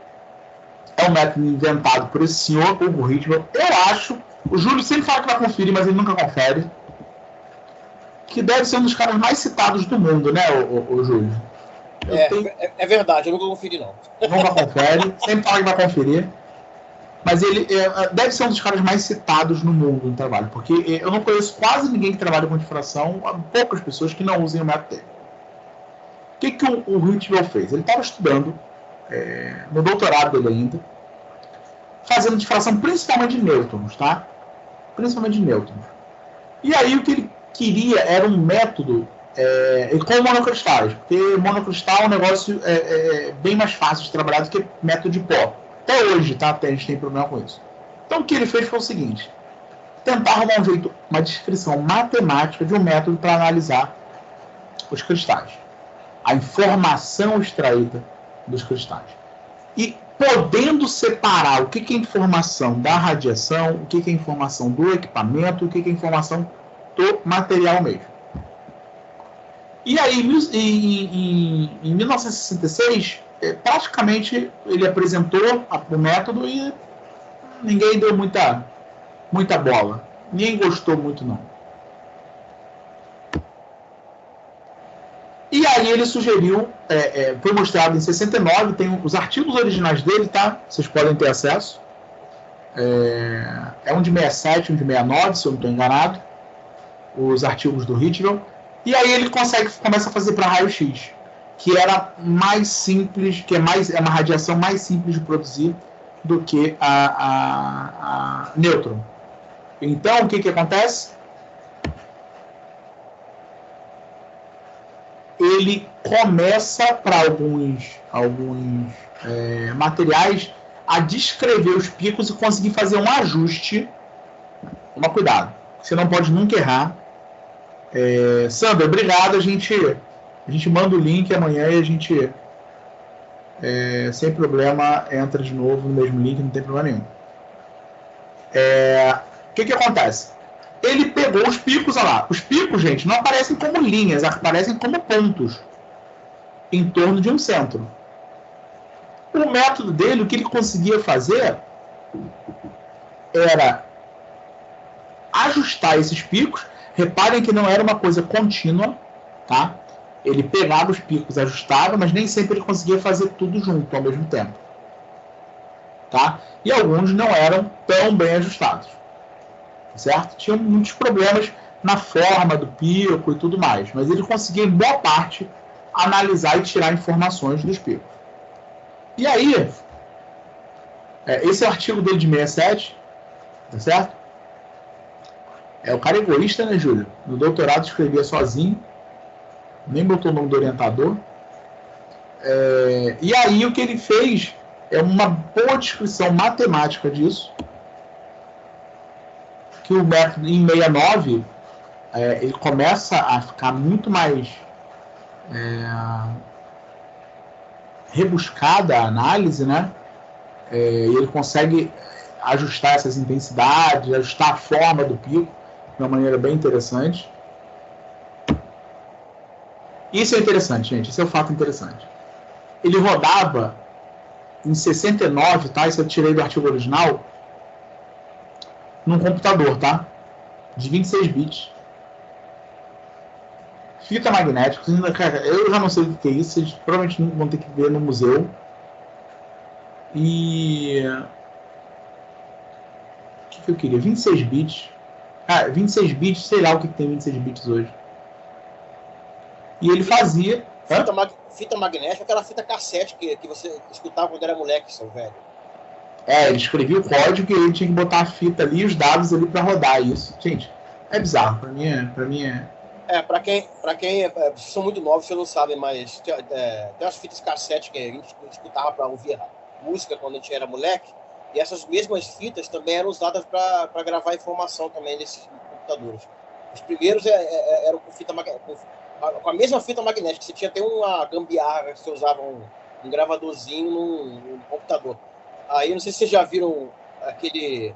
é um método inventado por esse senhor, Hugo Hitchell. Eu acho, o Júlio sempre fala que vai conferir, mas ele nunca confere, que deve ser um dos caras mais citados do mundo, né, o Júlio? É verdade, eu nunca conferi, não. Nunca confere, sempre fala que vai conferir. Mas ele deve ser um dos caras mais citados no mundo no trabalho, porque eu não conheço quase ninguém que trabalha com difração, há poucas pessoas que não usem o método dele. O que o Hitchell fez? Ele estava estudando, no doutorado dele ainda, fazendo difração principalmente de nêutrons, tá? Principalmente de nêutrons. E aí o que ele queria era um método com monocristais, porque monocristal é um negócio bem mais fácil de trabalhar do que método de pó. Até hoje, tá? A gente tem problema com isso. Então o que ele fez foi o seguinte: tentar arrumar um jeito, uma descrição matemática de um método para analisar os cristais. A informação extraída dos cristais. E podendo separar o que é informação da radiação, o que é informação do equipamento, o que é informação do material mesmo. E aí, em 1966, praticamente ele apresentou o método e ninguém deu muita bola. Ninguém gostou muito, não. E aí ele sugeriu, foi mostrado em 69, tem os artigos originais dele, tá? Vocês podem ter acesso. É um de 67, um de 69, se eu não estou enganado. Os artigos do Ritchell. E aí ele começa a fazer para raio-x, que era mais simples, que é uma radiação mais simples de produzir do que a nêutron. Então, o que acontece? Ele começa, para alguns materiais, a descrever os picos e conseguir fazer um ajuste. Toma cuidado, você não pode nunca errar. Sandra, obrigado. A gente manda o link amanhã e a gente, sem problema, entra de novo no mesmo link, não tem problema nenhum. O que acontece? Ele pegou os picos, olha lá. Os picos, gente, não aparecem como linhas, aparecem como pontos em torno de um centro. O método dele, o que ele conseguia fazer era ajustar esses picos. Reparem que não era uma coisa contínua, tá? Ele pegava os picos, ajustava, mas nem sempre ele conseguia fazer tudo junto ao mesmo tempo. Tá? E alguns não eram tão bem ajustados. Certo? Tinha muitos problemas na forma do pico e tudo mais, mas ele conseguia, em boa parte, analisar e tirar informações dos picos. E aí, esse é o artigo dele de 67, tá certo? O cara egoísta, né, Júlio? No doutorado escrevia sozinho, nem botou o nome do orientador. E aí o que ele fez é uma boa descrição matemática disso, que o método em 69 ele começa a ficar muito mais rebuscada a análise, né? Ele consegue ajustar essas intensidades, ajustar a forma do pico de uma maneira bem interessante. Isso é interessante, gente. Isso é um fato interessante. Ele rodava em 69, tá? Isso eu tirei do artigo original, num computador, tá? De 26 bits. Fita magnética. Cara, eu já não sei o que é isso. Vocês provavelmente vão ter que ver no museu. E... o que eu queria? 26 bits. 26 bits, sei lá o que tem 26 bits hoje. E ele fazia... Fita magnética, aquela fita cassete que você escutava quando era moleque, seu velho. Ele escrevia o código e ele tinha que botar a fita ali e os dados ali para rodar isso. Gente, é bizarro. Para mim é... para quem são muito novos, vocês não sabem, mas tem umas fitas cassete que a gente escutava para ouvir música quando a gente era moleque, e essas mesmas fitas também eram usadas para gravar informação também nesses computadores. Os primeiros eram com a mesma fita magnética. Você tinha até uma gambiarra que você usava um gravadorzinho no computador. Aí, não sei se vocês já viram aquele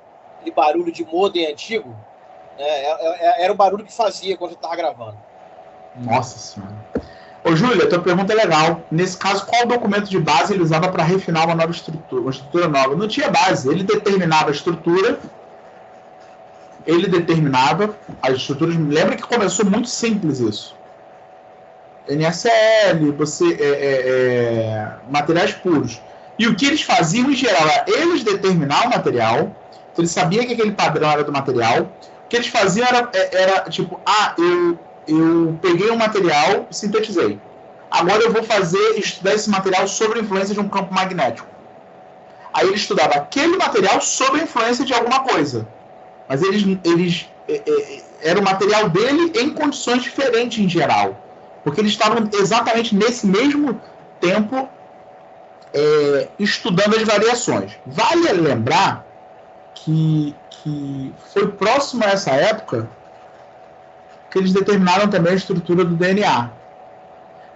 barulho de modem antigo. Era o barulho que fazia quando você estava gravando. Nossa Senhora. Ô, Júlia, tua pergunta é legal. Nesse caso, qual documento de base ele usava para refinar uma nova estrutura? Uma estrutura nova? Não tinha base. Ele determinava a estrutura. Ele determinava as estruturas. Lembra que começou muito simples isso. NaCl, materiais puros. E o que eles faziam, em geral, era eles determinar o material. Então, eles sabiam que aquele padrão era do material. O que eles faziam era tipo, eu peguei um material e sintetizei. Agora eu vou estudar esse material sob a influência de um campo magnético. Aí ele estudava aquele material sob a influência de alguma coisa. Mas era o material dele em condições diferentes em geral. Porque eles estavam exatamente nesse mesmo tempo estudando as variações. Vale lembrar que foi próximo a essa época que eles determinaram também a estrutura do DNA.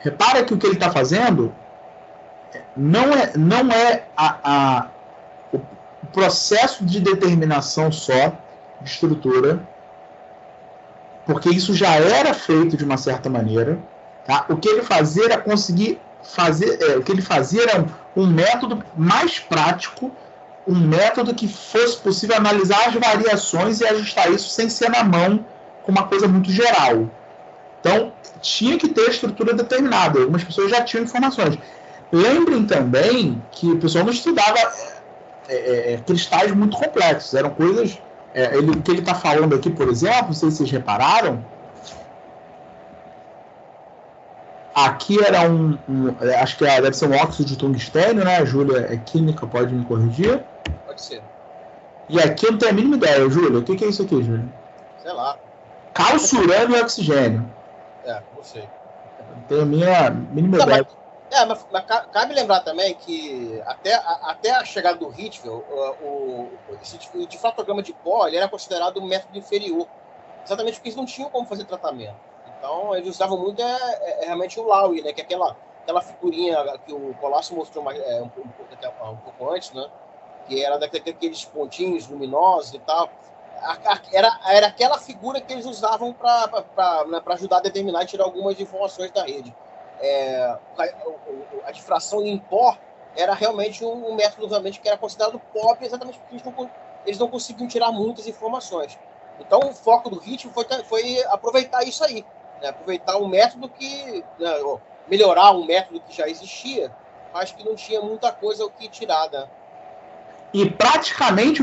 Repara que o que ele está fazendo não é o processo de determinação só de estrutura, porque isso já era feito de uma certa maneira. Tá? O que ele fazia era conseguir fazer, o que ele fazia era um método mais prático, um método que fosse possível analisar as variações e ajustar isso sem ser na mão, com uma coisa muito geral. Então, tinha que ter estrutura determinada. Algumas pessoas já tinham informações. Lembrem também que o pessoal não estudava cristais muito complexos. Eram coisas... o que ele está falando aqui, por exemplo, não sei se vocês repararam, aqui era acho que deve ser um óxido de tungstênio, né? A Júlia é química, pode me corrigir? Pode ser. E aqui eu não tenho a mínima ideia, Júlia. O que é isso aqui, Júlia? Sei lá. Cálcio, urânio e oxigênio. Não sei. Não tenho a minha mínima ideia. Mas cabe lembrar também que até a chegada do Ritchell, esse difratograma de pó ele era considerado um método inferior. Exatamente porque eles não tinham como fazer tratamento. Então, eles usavam muito realmente o Lowry, né? Que é aquela figurinha que o Colasso mostrou um pouco antes, né? Que era daqueles pontinhos luminosos e tal. Era aquela figura que eles usavam para ajudar a determinar e tirar algumas informações da rede. A difração em pó era realmente um método realmente que era considerado pobre, exatamente porque eles não conseguiam tirar muitas informações. Então, o foco do ritmo foi aproveitar isso aí, né? Aproveitar um método melhorar um método que já existia, mas que não tinha muita coisa o que tirar, né? E praticamente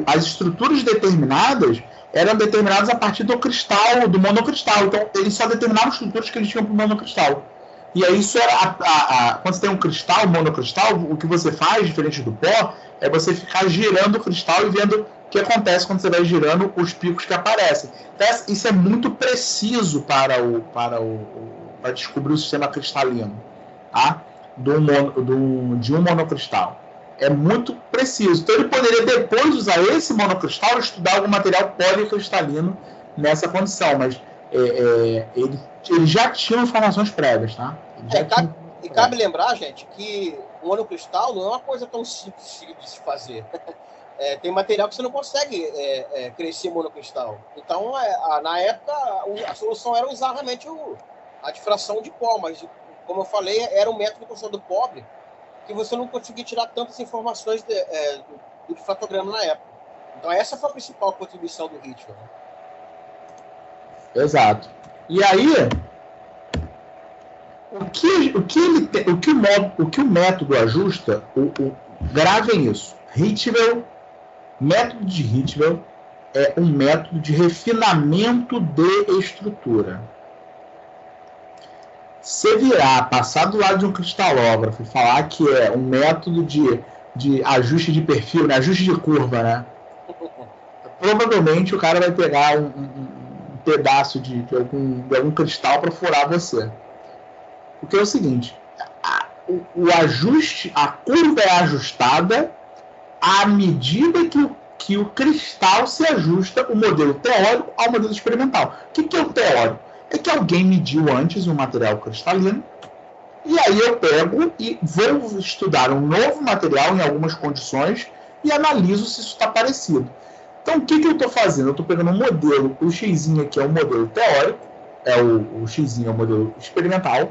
as estruturas determinadas eram determinadas a partir do cristal, do monocristal. Então, eles só determinavam estruturas que eles tinham para o monocristal. E aí, isso era quando você tem um cristal, monocristal, o que você faz, diferente do pó, é você ficar girando o cristal e vendo o que acontece quando você vai girando os picos que aparecem. Então, isso é muito preciso para descobrir o sistema cristalino, tá? De um monocristal. É muito preciso. Então, ele poderia depois usar esse monocristal e estudar algum material policristalino nessa condição, mas ele já tinha informações prévias, tá? Cabe lembrar, gente, que o monocristal não é uma coisa tão simples de se fazer. Tem material que você não consegue crescer monocristal. Então, na época, a solução era usar realmente a difração de pó, mas, como eu falei, era um método considerado pobre, que você não conseguia tirar tantas informações do difratograma na época. Então, essa foi a principal contribuição do Ritchell. Né? Exato. E aí, o que o método ajusta, gravem isso. Método de Ritchell é um método de refinamento de estrutura. Se virar, passar do lado de um cristalógrafo e falar que é um método de ajuste de perfil, né? Ajuste de curva, né? Provavelmente o cara vai pegar um pedaço de algum cristal para furar você. Porque é o seguinte, o ajuste, a curva é ajustada à medida que o cristal se ajusta o modelo teórico ao modelo experimental. O que é o teórico? É que alguém mediu antes um material cristalino, e aí eu pego e vou estudar um novo material em algumas condições e analiso se isso está parecido. Então, o que eu estou fazendo? Eu estou pegando um modelo, o X aqui é o modelo teórico, o X é o modelo experimental,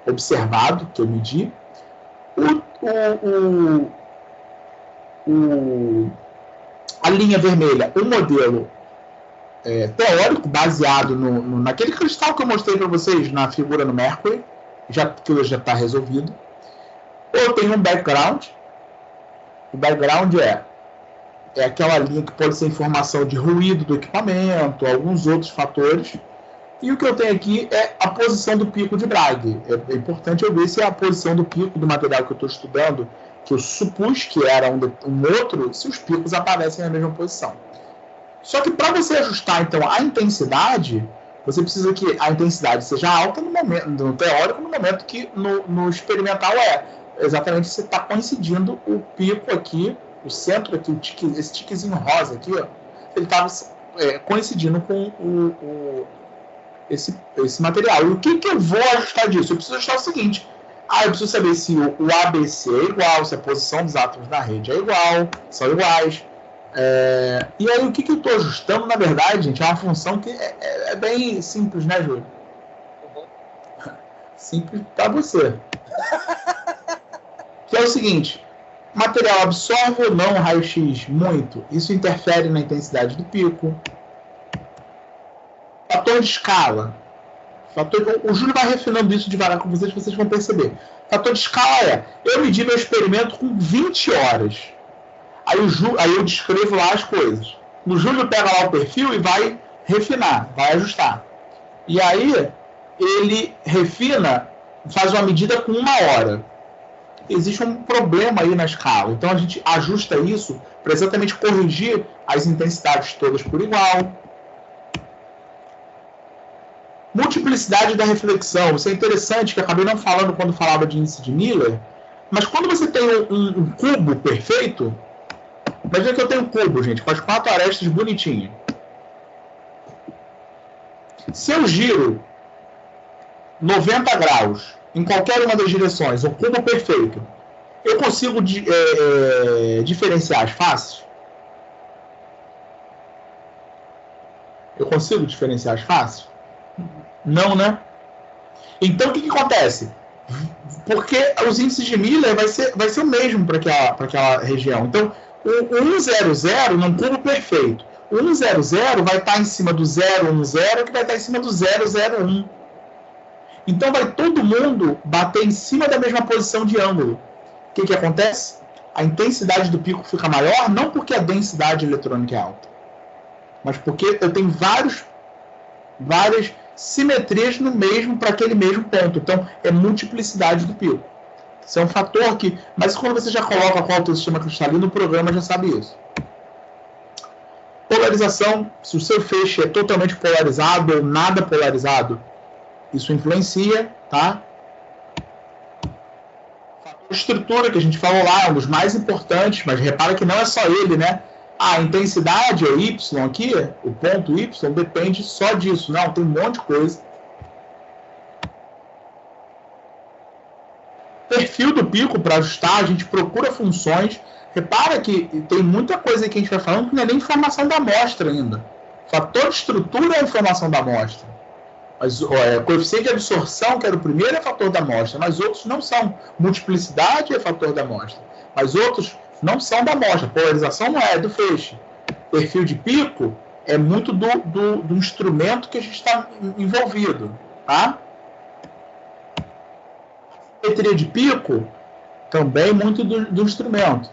observado, que eu medi. A linha vermelha, o modelo teórico, baseado naquele cristal que eu mostrei para vocês na figura no Mercury, que já está resolvido. Eu tenho um background. O background é aquela linha que pode ser informação de ruído do equipamento, alguns outros fatores. E o que eu tenho aqui é a posição do pico de Bragg. É importante eu ver se é a posição do pico do material que eu estou estudando, que eu supus que era um outro, se os picos aparecem na mesma posição. Só que para você ajustar, então, a intensidade, você precisa que a intensidade seja alta no teórico, no momento que no experimental exatamente se está coincidindo o pico aqui, o centro aqui, esse tiquezinho rosa aqui, ó, ele estava coincidindo com esse material. E o que eu vou ajustar disso? Eu preciso ajustar o seguinte. Eu preciso saber se o ABC é igual, se a posição dos átomos na rede é igual, são iguais. E aí, o que eu estou ajustando, na verdade, gente, é uma função que é bem simples, né, Júlio? Simples para você. Que é o seguinte: material absorve ou não raio-x muito? Isso interfere na intensidade do pico. Fator de escala. O Júlio vai refinando isso devagar com vocês vão perceber. Fator de escala eu medi meu experimento com 20 horas. Aí eu descrevo lá as coisas. O Júlio pega lá o perfil e vai refinar, vai ajustar. E aí ele refina, faz uma medida com 1 hora. Existe um problema aí na escala. Então a gente ajusta isso para exatamente corrigir as intensidades todas por igual. Multiplicidade da reflexão. Isso é interessante, que eu acabei não falando quando falava de índice de Miller, mas quando você tem um cubo perfeito, imagina que eu tenho um cubo, gente, com as 4 arestas bonitinhas. Se eu giro 90 graus em qualquer uma das direções, um cubo perfeito, eu consigo diferenciar as faces? Eu consigo diferenciar as faces? Não, né? Então, o que acontece? Porque os índices de Miller vai ser o mesmo para aquela região. Então, o 100 num cubo perfeito. O 100 vai estar em cima do 010, que vai estar em cima do 001. Então, vai todo mundo bater em cima da mesma posição de ângulo. O que acontece? A intensidade do pico fica maior, não porque a densidade eletrônica é alta, mas porque eu tenho várias simetrias para aquele mesmo ponto. Então, é multiplicidade do pico. Isso é um fator que... Mas quando você já coloca qual é o teu sistema cristalino, o programa já sabe isso. Polarização. Se o seu feixe é totalmente polarizado ou nada polarizado, isso influencia, tá? Fator de estrutura, que a gente falou lá, é um dos mais importantes, mas repara que não é só ele, né? A intensidade, o Y aqui, o ponto Y, depende só disso. Não, tem um monte de coisa. Perfil do pico para ajustar, a gente procura funções. Repara que tem muita coisa que a gente vai falando que não é nem informação da amostra ainda. Fator de estrutura é a informação da amostra. Mas coeficiente de absorção, que era o primeiro, é fator da amostra, mas outros não são. Multiplicidade é fator da amostra, mas outros não são da amostra. Polarização não é do feixe. Perfil de pico é muito do instrumento que a gente está envolvido. Tá? Simetria de pico também muito do instrumento.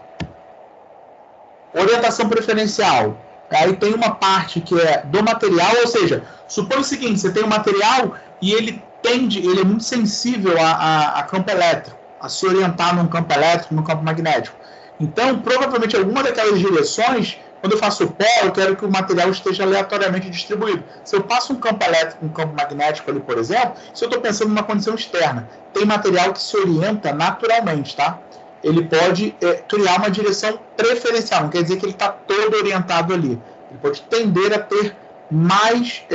Orientação preferencial. Aí tem uma parte que é do material, ou seja, supõe o seguinte: você tem um material e ele é muito sensível a campo elétrico, a se orientar num campo elétrico, num campo magnético. Então, provavelmente, alguma daquelas direções, quando eu faço o pó, eu quero que o material esteja aleatoriamente distribuído. Se eu passo um campo elétrico, um campo magnético ali, por exemplo, se eu estou pensando numa condição externa, tem material que se orienta naturalmente, tá? Ele pode criar uma direção preferencial, não quer dizer que ele está todo orientado ali. Ele pode tender a ter mais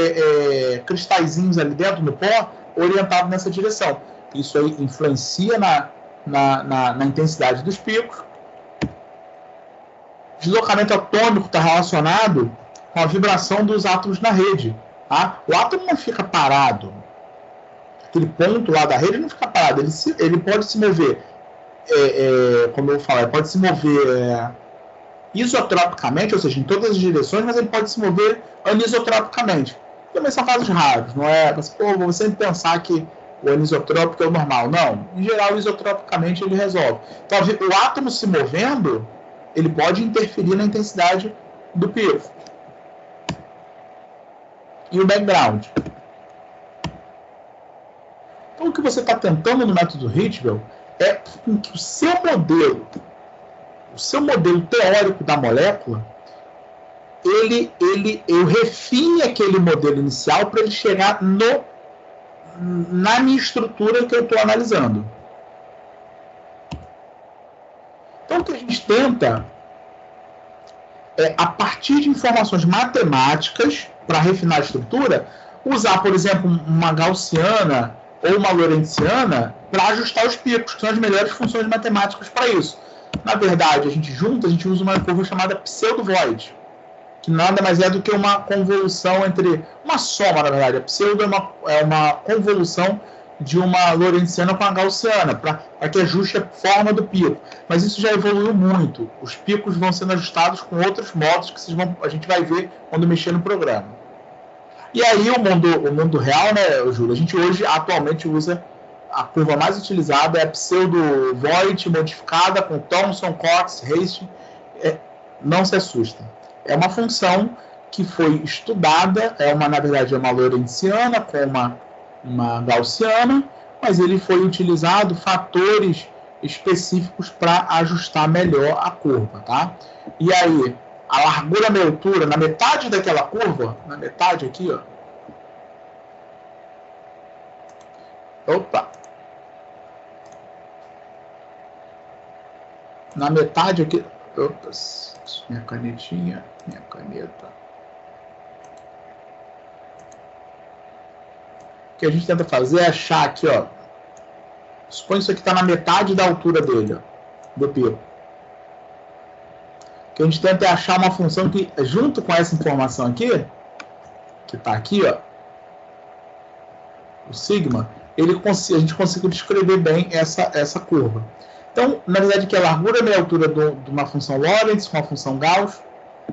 cristalzinhos ali dentro do pó orientado nessa direção. Isso aí influencia na intensidade dos picos. Deslocamento atômico está relacionado com a vibração dos átomos na rede. Tá? O átomo não fica parado. Aquele ponto lá da rede não fica parado. Ele pode se mover, como eu falei, pode se mover isotropicamente, ou seja, em todas as direções, mas ele pode se mover anisotropicamente. Também são casos raros, não é? Vou sempre pensar que o anisotrópico é o normal. Não, em geral, isotropicamente ele resolve. Então, o átomo se movendo, ele pode interferir na intensidade do pico. E o background. Então, o que você está tentando no método Richdale é que o seu modelo teórico da molécula, eu refine aquele modelo inicial para ele chegar na minha estrutura que eu estou analisando. Então, o que a gente tenta a partir de informações matemáticas, para refinar a estrutura, usar, por exemplo, uma gaussiana ou uma lorentziana para ajustar os picos, que são as melhores funções matemáticas para isso. Na verdade, a gente usa uma curva chamada pseudo-void, que nada mais é do que uma convolução entre... Uma soma, na verdade. A pseudo é uma convolução de uma lorentziana com a gaussiana, para que ajuste a forma do pico. Mas isso já evoluiu muito. Os picos vão sendo ajustados com outros modos que a gente vai ver quando mexer no programa. E aí o mundo real, né, Júlio? A gente hoje, atualmente, usa a curva mais utilizada, é a pseudo-void modificada com Thomson, Cox, Hastings. Não se assusta. É uma função que foi estudada, na verdade, é uma lorentziana com uma gaussiana, mas ele foi utilizado fatores específicos para ajustar melhor a curva, tá? E aí, a largura meia altura, na metade daquela curva, na metade aqui, ó. Opa! Na metade aqui. Opa, minha canetinha, minha caneta. O que a gente tenta fazer é achar aqui, ó. Suponha isso aqui está na metade da altura dele, ó, do pico. O que a gente tenta é achar uma função que, junto com essa informação aqui, que está aqui, ó, o sigma, a gente conseguiu descrever bem essa curva. Então, na verdade, que a largura meia altura de uma função Lorentz com uma função Gauss,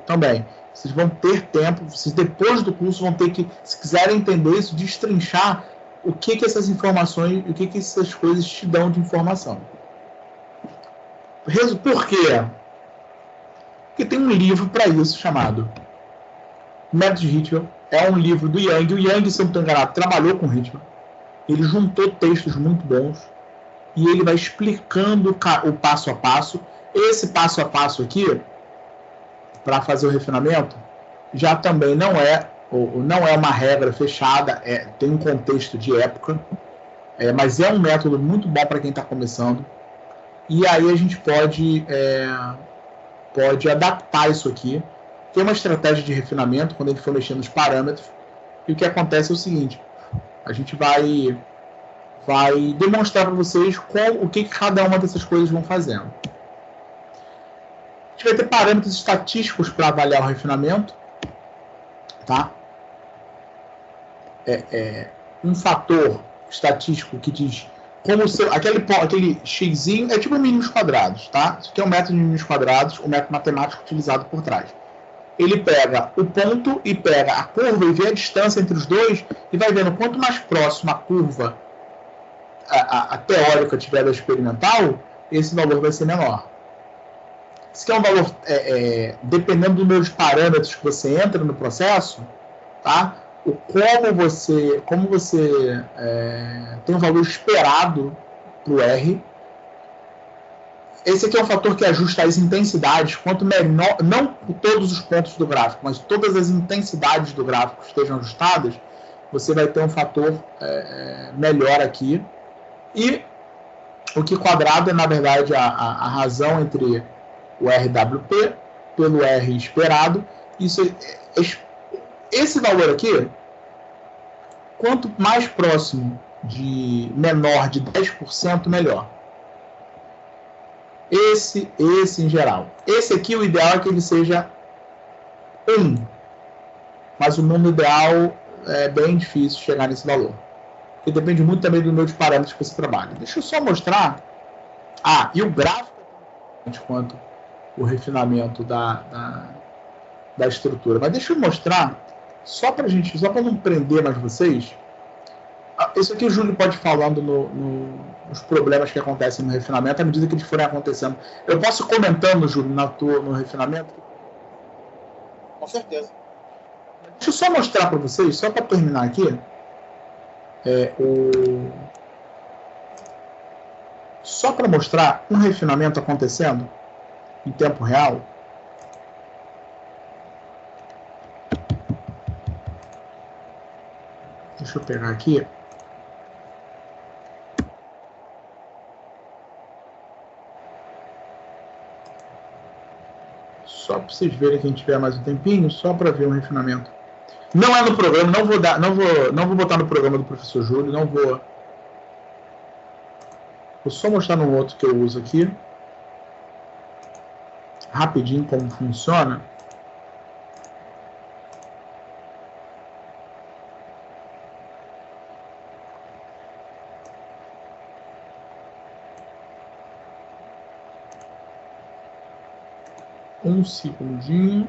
também. Vocês vão ter tempo, vocês depois do curso vão ter que, se quiserem entender isso, destrinchar o que essas informações, o que essas coisas te dão de informação. Por quê? Porque tem um livro para isso chamado Método de Ritva. É um livro do Yang. O Yang, se eu não estou enganado, trabalhou com Ritva. Ele juntou textos muito bons e ele vai explicando o passo a passo. Esse passo a passo aqui, para fazer o refinamento, já também não é uma regra fechada, tem um contexto de época, mas é um método muito bom para quem está começando. E aí a gente pode adaptar isso aqui. Tem uma estratégia de refinamento quando a gente for mexer nos parâmetros. E o que acontece é o seguinte: a gente vai demonstrar para vocês o que cada uma dessas coisas vão fazendo. A gente vai ter parâmetros estatísticos para avaliar o refinamento, tá? Um fator estatístico que diz como aquele xzinho é tipo mínimos quadrados, tá? Isso aqui é o método de mínimos quadrados, o método matemático utilizado por trás. Ele pega o ponto e pega a curva e vê a distância entre os dois e vai vendo quanto mais próximo a curva a teórica tiver da experimental, esse valor vai ser menor. Esse aqui é um valor, dependendo dos meus parâmetros que você entra no processo, tá? Como você tem um valor esperado para o R. Esse aqui é um fator que ajusta as intensidades. Quanto menor, não todos os pontos do gráfico, mas todas as intensidades do gráfico estejam ajustadas, você vai ter um fator melhor aqui. E o Q quadrado é, na verdade, a razão entre o RWP pelo R esperado. Esse valor aqui, quanto mais próximo de menor de 10%, melhor. Esse em geral. Esse aqui, o ideal é que ele seja 1. Mas o número ideal é bem difícil chegar nesse valor. Porque depende muito também do número de parâmetros que você trabalha. Deixa eu só mostrar. E o gráfico é tão quanto o refinamento da estrutura. Mas deixa eu mostrar, só para não prender mais vocês. Isso aqui o Júlio pode ir falando nos problemas que acontecem no refinamento à medida que eles forem acontecendo. Eu posso ir comentando, Júlio, no refinamento? Com certeza. Deixa eu só mostrar para vocês, só para terminar aqui. Só para mostrar um refinamento acontecendo em tempo real. Deixa eu pegar aqui. Só para vocês verem, quem tiver mais um tempinho, só para ver um refinamento. Não é no programa, não vou botar no programa do professor Júlio, não vou. Vou só mostrar no outro que eu uso aqui. Rapidinho como funciona. Um segundinho.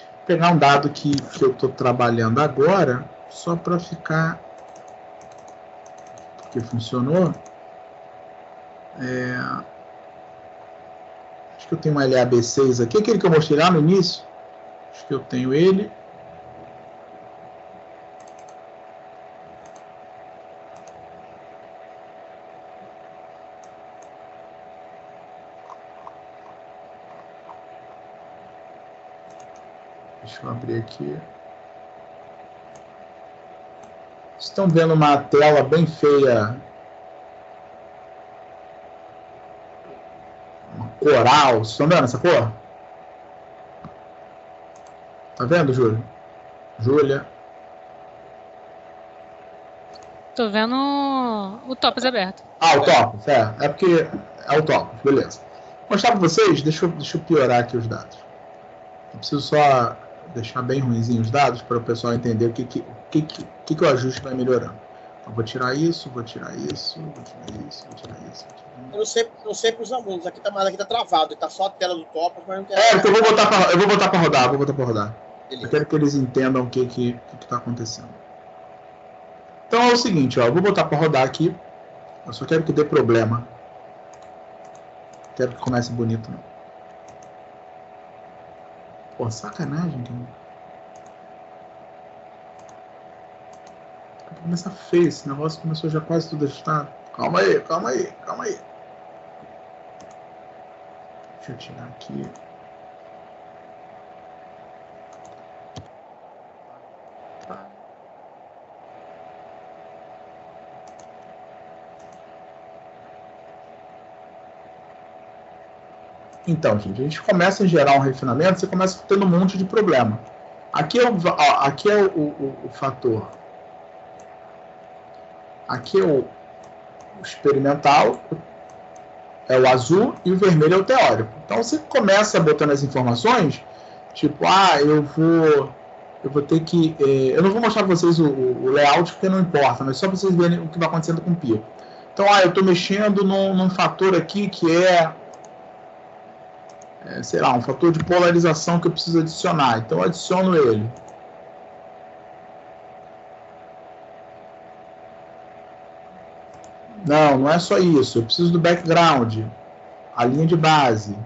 Vou pegar um dado que eu estou trabalhando agora, só para ficar que funcionou. Acho que eu tenho um LAB6 aqui, aquele que eu mostrei lá no início. Acho que eu tenho ele. Deixa eu abrir aqui. Estão vendo uma tela bem feia, uma coral. Vocês estão vendo essa cor? Tá vendo, Júlia? Júlia? Tô vendo o Topos aberto. Ah, o Topos, é porque é o Topos, beleza. Vou mostrar para vocês, deixa eu piorar aqui os dados. Eu preciso só deixar bem ruimzinho os dados para o pessoal entender o que o ajuste vai melhorando. Então, vou tirar isso, vou tirar isso, vou tirar isso, vou tirar isso. Eu sei para os alunos, aqui tá travado, tá só a tela do Topos, mas não tem. Então eu vou botar para rodar, Eu quero que eles entendam o que está acontecendo. Então é o seguinte, ó, eu vou botar para rodar aqui. Eu só quero que dê problema. Não quero que comece bonito, não. Pô, sacanagem, cara. Vai começar feio esse negócio, começou já quase tudo ajustado. Calma aí. Deixa eu tirar aqui. Então, gente, a gente começa a gerar um refinamento, você começa tendo um monte de problema. Aqui é o fator. Aqui é o experimental, é o azul, e o vermelho é o teórico. Então, você começa botando as informações, tipo, eu vou ter que... eu não vou mostrar para vocês o layout, porque não importa, mas só para vocês verem o que vai acontecendo com o pico. Então, eu estou mexendo num fator aqui que sei lá, um fator de polarização que eu preciso adicionar. Então, eu adiciono ele. Não é só isso. Eu preciso do background, a linha de base.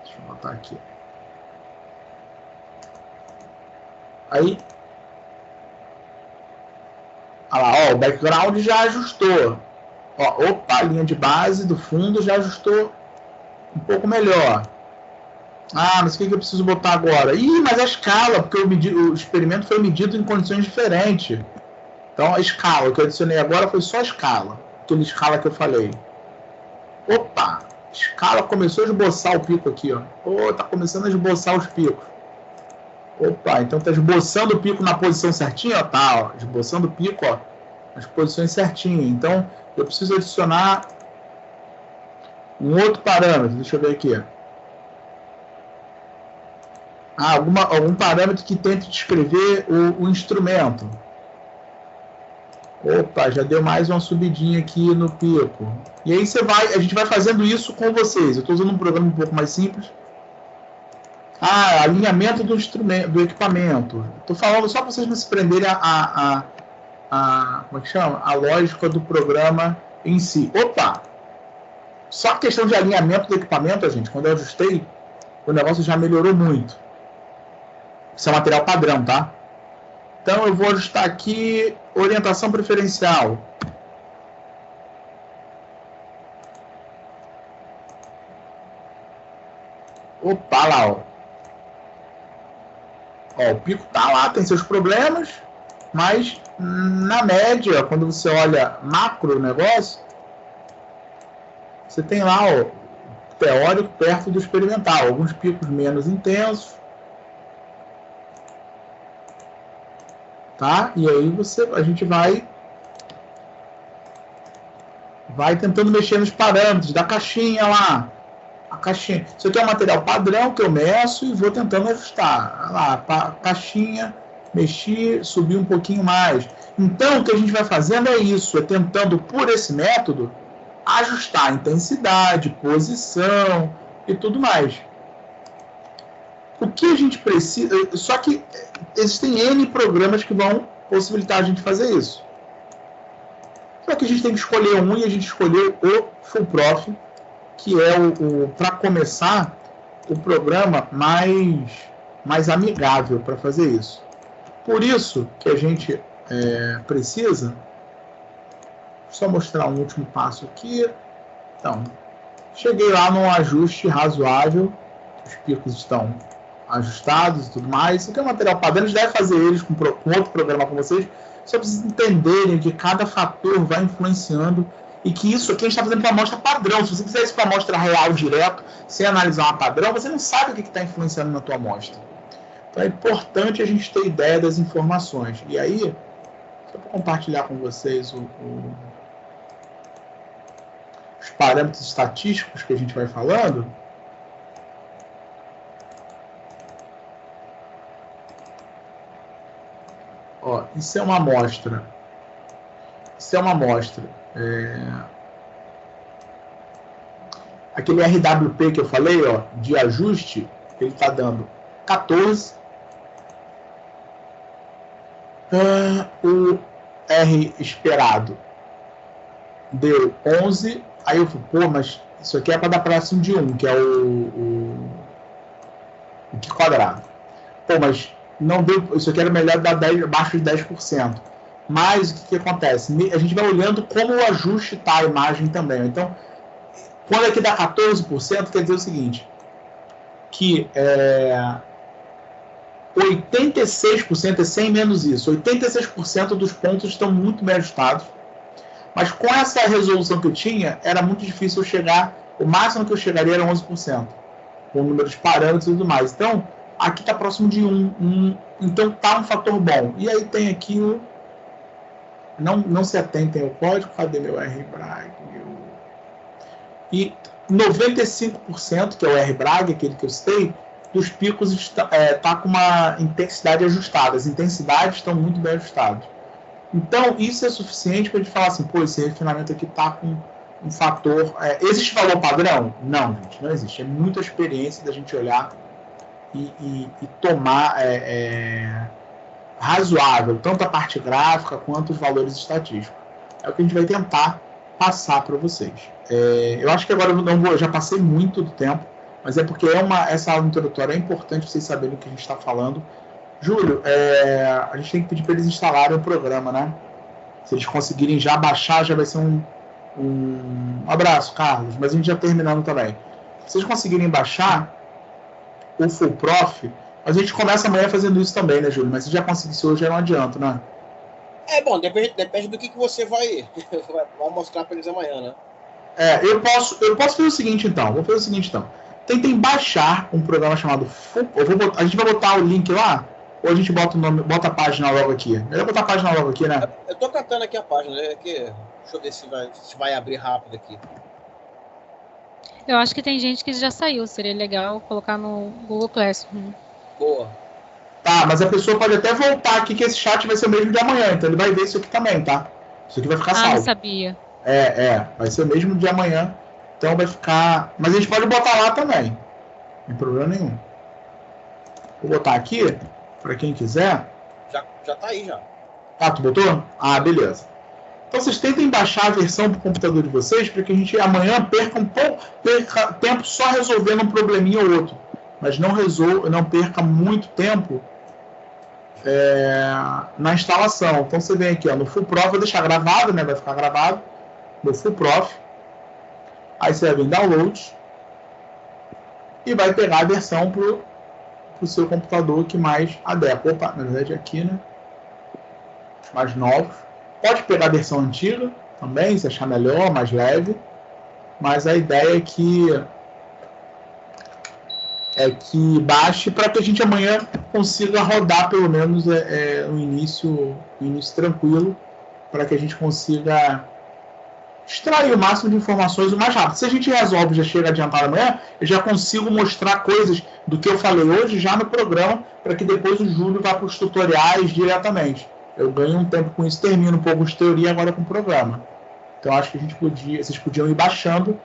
Deixa eu botar aqui. Aí, olha lá, o background já ajustou. A linha de base do fundo já ajustou um pouco melhor. Mas o que eu preciso botar agora? Mas a escala, porque o experimento foi medido em condições diferentes. Então, a escala que eu adicionei agora foi só a escala. Aquela escala que eu falei. Escala começou a esboçar o pico aqui, ó. Tá começando a esboçar os picos. Então tá esboçando o pico na posição certinha, ó. Tá, ó. Esboçando o pico, ó. Nas posições certinhas. Então, eu preciso adicionar um outro parâmetro. Deixa eu ver aqui. Algum parâmetro que tente descrever o instrumento. Já deu mais uma subidinha aqui no pico. E aí a gente vai fazendo isso com vocês. Eu estou usando um programa um pouco mais simples. Alinhamento do instrumento, do equipamento. Estou falando só para vocês não se prenderem como é que chama? A lógica do programa em si. Só a questão de alinhamento do equipamento, gente, quando eu ajustei, o negócio já melhorou muito. Isso é material padrão, tá? Então eu vou ajustar aqui orientação preferencial. Lá, ó. O pico tá lá, tem seus problemas. Mas, na média, quando você olha macro negócio, você tem lá o teórico perto do experimental, alguns picos menos intensos, tá? E aí a gente vai tentando mexer nos parâmetros da caixinha lá. A caixinha. Isso aqui é um material padrão que eu meço e vou tentando ajustar. Lá, caixinha, mexi, subir um pouquinho mais. Então, o que a gente vai fazendo é isso, é tentando, por esse método, ajustar a intensidade, posição e tudo mais. O que a gente precisa... Só que existem N programas que vão possibilitar a gente fazer isso. Só que a gente tem que escolher um e a gente escolheu o Full Prof, que é para começar, o programa mais amigável para fazer isso. Por isso que a gente precisa... Só mostrar um último passo aqui. Então, cheguei lá num ajuste razoável. Os picos estão ajustados e tudo mais. Isso aqui é um material padrão. A gente deve fazer eles com outro programa com vocês. Só para vocês entenderem que cada fator vai influenciando e que isso aqui a gente está fazendo para amostra padrão. Se você quiser isso para amostra real direto, sem analisar uma padrão, você não sabe o que está influenciando na tua amostra. Então é importante a gente ter ideia das informações. E aí, só para compartilhar com vocês os parâmetros estatísticos que a gente vai falando. Ó, isso é uma amostra. Isso é uma amostra. Aquele RWP que eu falei, ó, de ajuste, ele está dando 14. O R esperado deu 11. Aí eu falei, pô, mas isso aqui é para dar próximo de 1, que é o Q quadrado. Pô, mas não deu, isso aqui era melhor dar abaixo de 10%. Mas o que acontece? A gente vai olhando como o ajuste está a imagem também. Então, quando aqui dá 14%, quer dizer o seguinte, que 86%, é 100 menos isso, 86% dos pontos estão muito bem ajustados. Mas com essa resolução que eu tinha, era muito difícil eu chegar, o máximo que eu chegaria era 11%, com o número de parâmetros e tudo mais. Então, aqui está próximo de 1, então está um fator bom. E aí tem aqui o... Não se atentem ao código, cadê meu RBRAG? E 95%, que é o RBRAG, aquele que eu citei, dos picos está com uma intensidade ajustada. As intensidades estão muito bem ajustadas. Então, isso é suficiente para a gente falar assim, pô, esse refinamento aqui está com um fator... existe valor padrão? Não, gente, não existe. É muita experiência da gente olhar e tomar razoável, tanto a parte gráfica quanto os valores estatísticos. É o que a gente vai tentar passar para vocês. Eu acho que agora eu já passei muito do tempo, mas é porque essa aula introdutória é importante vocês saberem o que a gente está falando. Júlio, a gente tem que pedir para eles instalarem o programa, né? Se eles conseguirem já baixar, já vai ser um abraço, Carlos, mas a gente já terminando também. Se vocês conseguirem baixar o Full Prof, a gente começa amanhã fazendo isso também, né, Júlio? Mas se já conseguisse hoje, já não adianta, né? Bom, depende do que você vai mostrar para eles amanhã, né? Eu posso fazer o seguinte, então. Vou fazer o seguinte, então. Tentem baixar um programa chamado Full... a gente vai botar o link lá, ou a gente bota o nome, bota a página logo aqui? Melhor botar a página logo aqui, né? Eu tô catando aqui a página, né? Deixa eu ver se vai abrir rápido aqui. Eu acho que tem gente que já saiu. Seria legal colocar no Google Classroom. Boa. Tá, mas a pessoa pode até voltar aqui, que esse chat vai ser o mesmo de amanhã, então ele vai ver isso aqui também, tá? Isso aqui vai ficar salvo. Não sabia. Vai ser o mesmo de amanhã, então vai ficar... Mas a gente pode botar lá também, não tem problema nenhum. Vou botar aqui, para quem quiser. Já tá aí, já. Ah, tu botou? Ah, beleza. Então vocês tentem baixar a versão do computador de vocês, para que a gente amanhã perca tempo só resolvendo um probleminha ou outro. Mas não perca muito tempo na instalação. Então você vem aqui, ó, no Full Prof, vou deixar gravado, né? Vai ficar gravado no Full Prof. Aí você vai vir em Download e vai pegar a versão pro seu computador que mais adequa. Opa, na verdade aqui, né? os mais novos. Pode pegar a versão antiga também, se achar melhor, mais leve. Mas a ideia é que baixe para que a gente amanhã consiga rodar pelo menos o início tranquilo, para que a gente consiga extrair o máximo de informações o mais rápido. Se a gente resolve, já chega adiantado amanhã, eu já consigo mostrar coisas do que eu falei hoje já no programa, para que depois o Júlio vá para os tutoriais diretamente. Eu ganho um tempo com isso, termino um pouco de teoria agora com o programa. Então acho que vocês podiam ir baixando,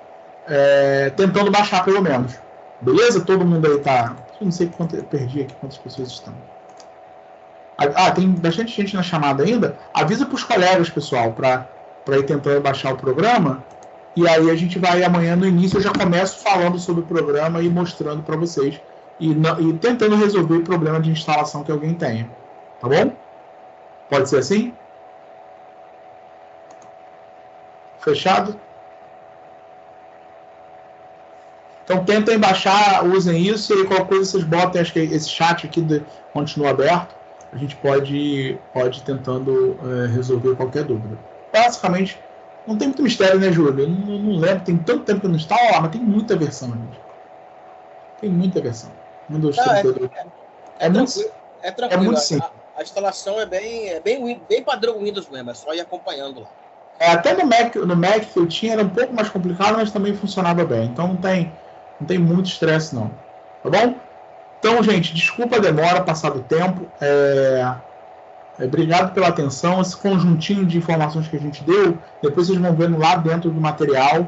tentando baixar pelo menos. Beleza? Todo mundo aí tá... Eu não sei quanto eu perdi aqui, quantas pessoas estão. Tem bastante gente na chamada ainda. Avisa para os colegas, pessoal, para ir tentando baixar o programa. E aí a gente vai amanhã no início, eu já começo falando sobre o programa e mostrando para vocês. E tentando resolver o problema de instalação que alguém tenha. Tá bom? Pode ser assim? Fechado? Então tentem baixar, usem isso, e qualquer coisa vocês botem, acho que esse chat aqui continua aberto, a gente pode ir tentando resolver qualquer dúvida. Basicamente, não tem muito mistério, né, Júlio? Eu não lembro, tem tanto tempo que eu não instalo, mas tem muita versão, gente. Tem muita versão. É tranquilo. É muito simples. A instalação é bem padrão Windows mesmo, é só ir acompanhando lá. Até no Mac que eu tinha era um pouco mais complicado, mas também funcionava bem. Então não tem muito estresse, não. Tá bom? Então, gente, desculpa a demora, passado o tempo. Obrigado pela atenção. Esse conjuntinho de informações que a gente deu, depois vocês vão vendo lá dentro do material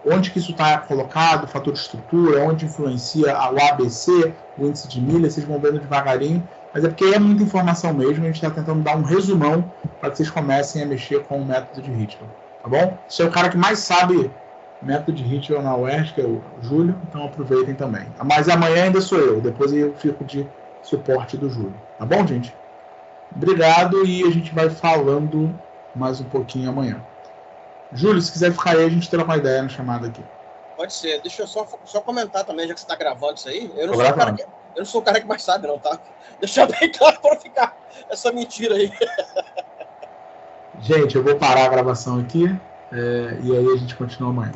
onde que isso está colocado, o fator de estrutura, onde influencia o ABC, o índice de milha, vocês vão vendo devagarinho. Mas é porque é muita informação mesmo, a gente está tentando dar um resumão para que vocês comecem a mexer com o método de Hitchell, tá bom? Você é o cara que mais sabe método de Hitchell na UERJ, que é o Júlio, então aproveitem também. Mas amanhã ainda sou eu, depois eu fico de suporte do Júlio, tá bom, gente? Obrigado e a gente vai falando mais um pouquinho amanhã. Júlio, se quiser ficar aí, a gente troca uma ideia na chamada aqui. Pode ser. Deixa eu só comentar também, já que você está gravando isso aí. Eu não sou o cara que mais sabe, não, tá? Deixar bem claro para ficar essa mentira aí. Gente, eu vou parar a gravação aqui e aí a gente continua amanhã.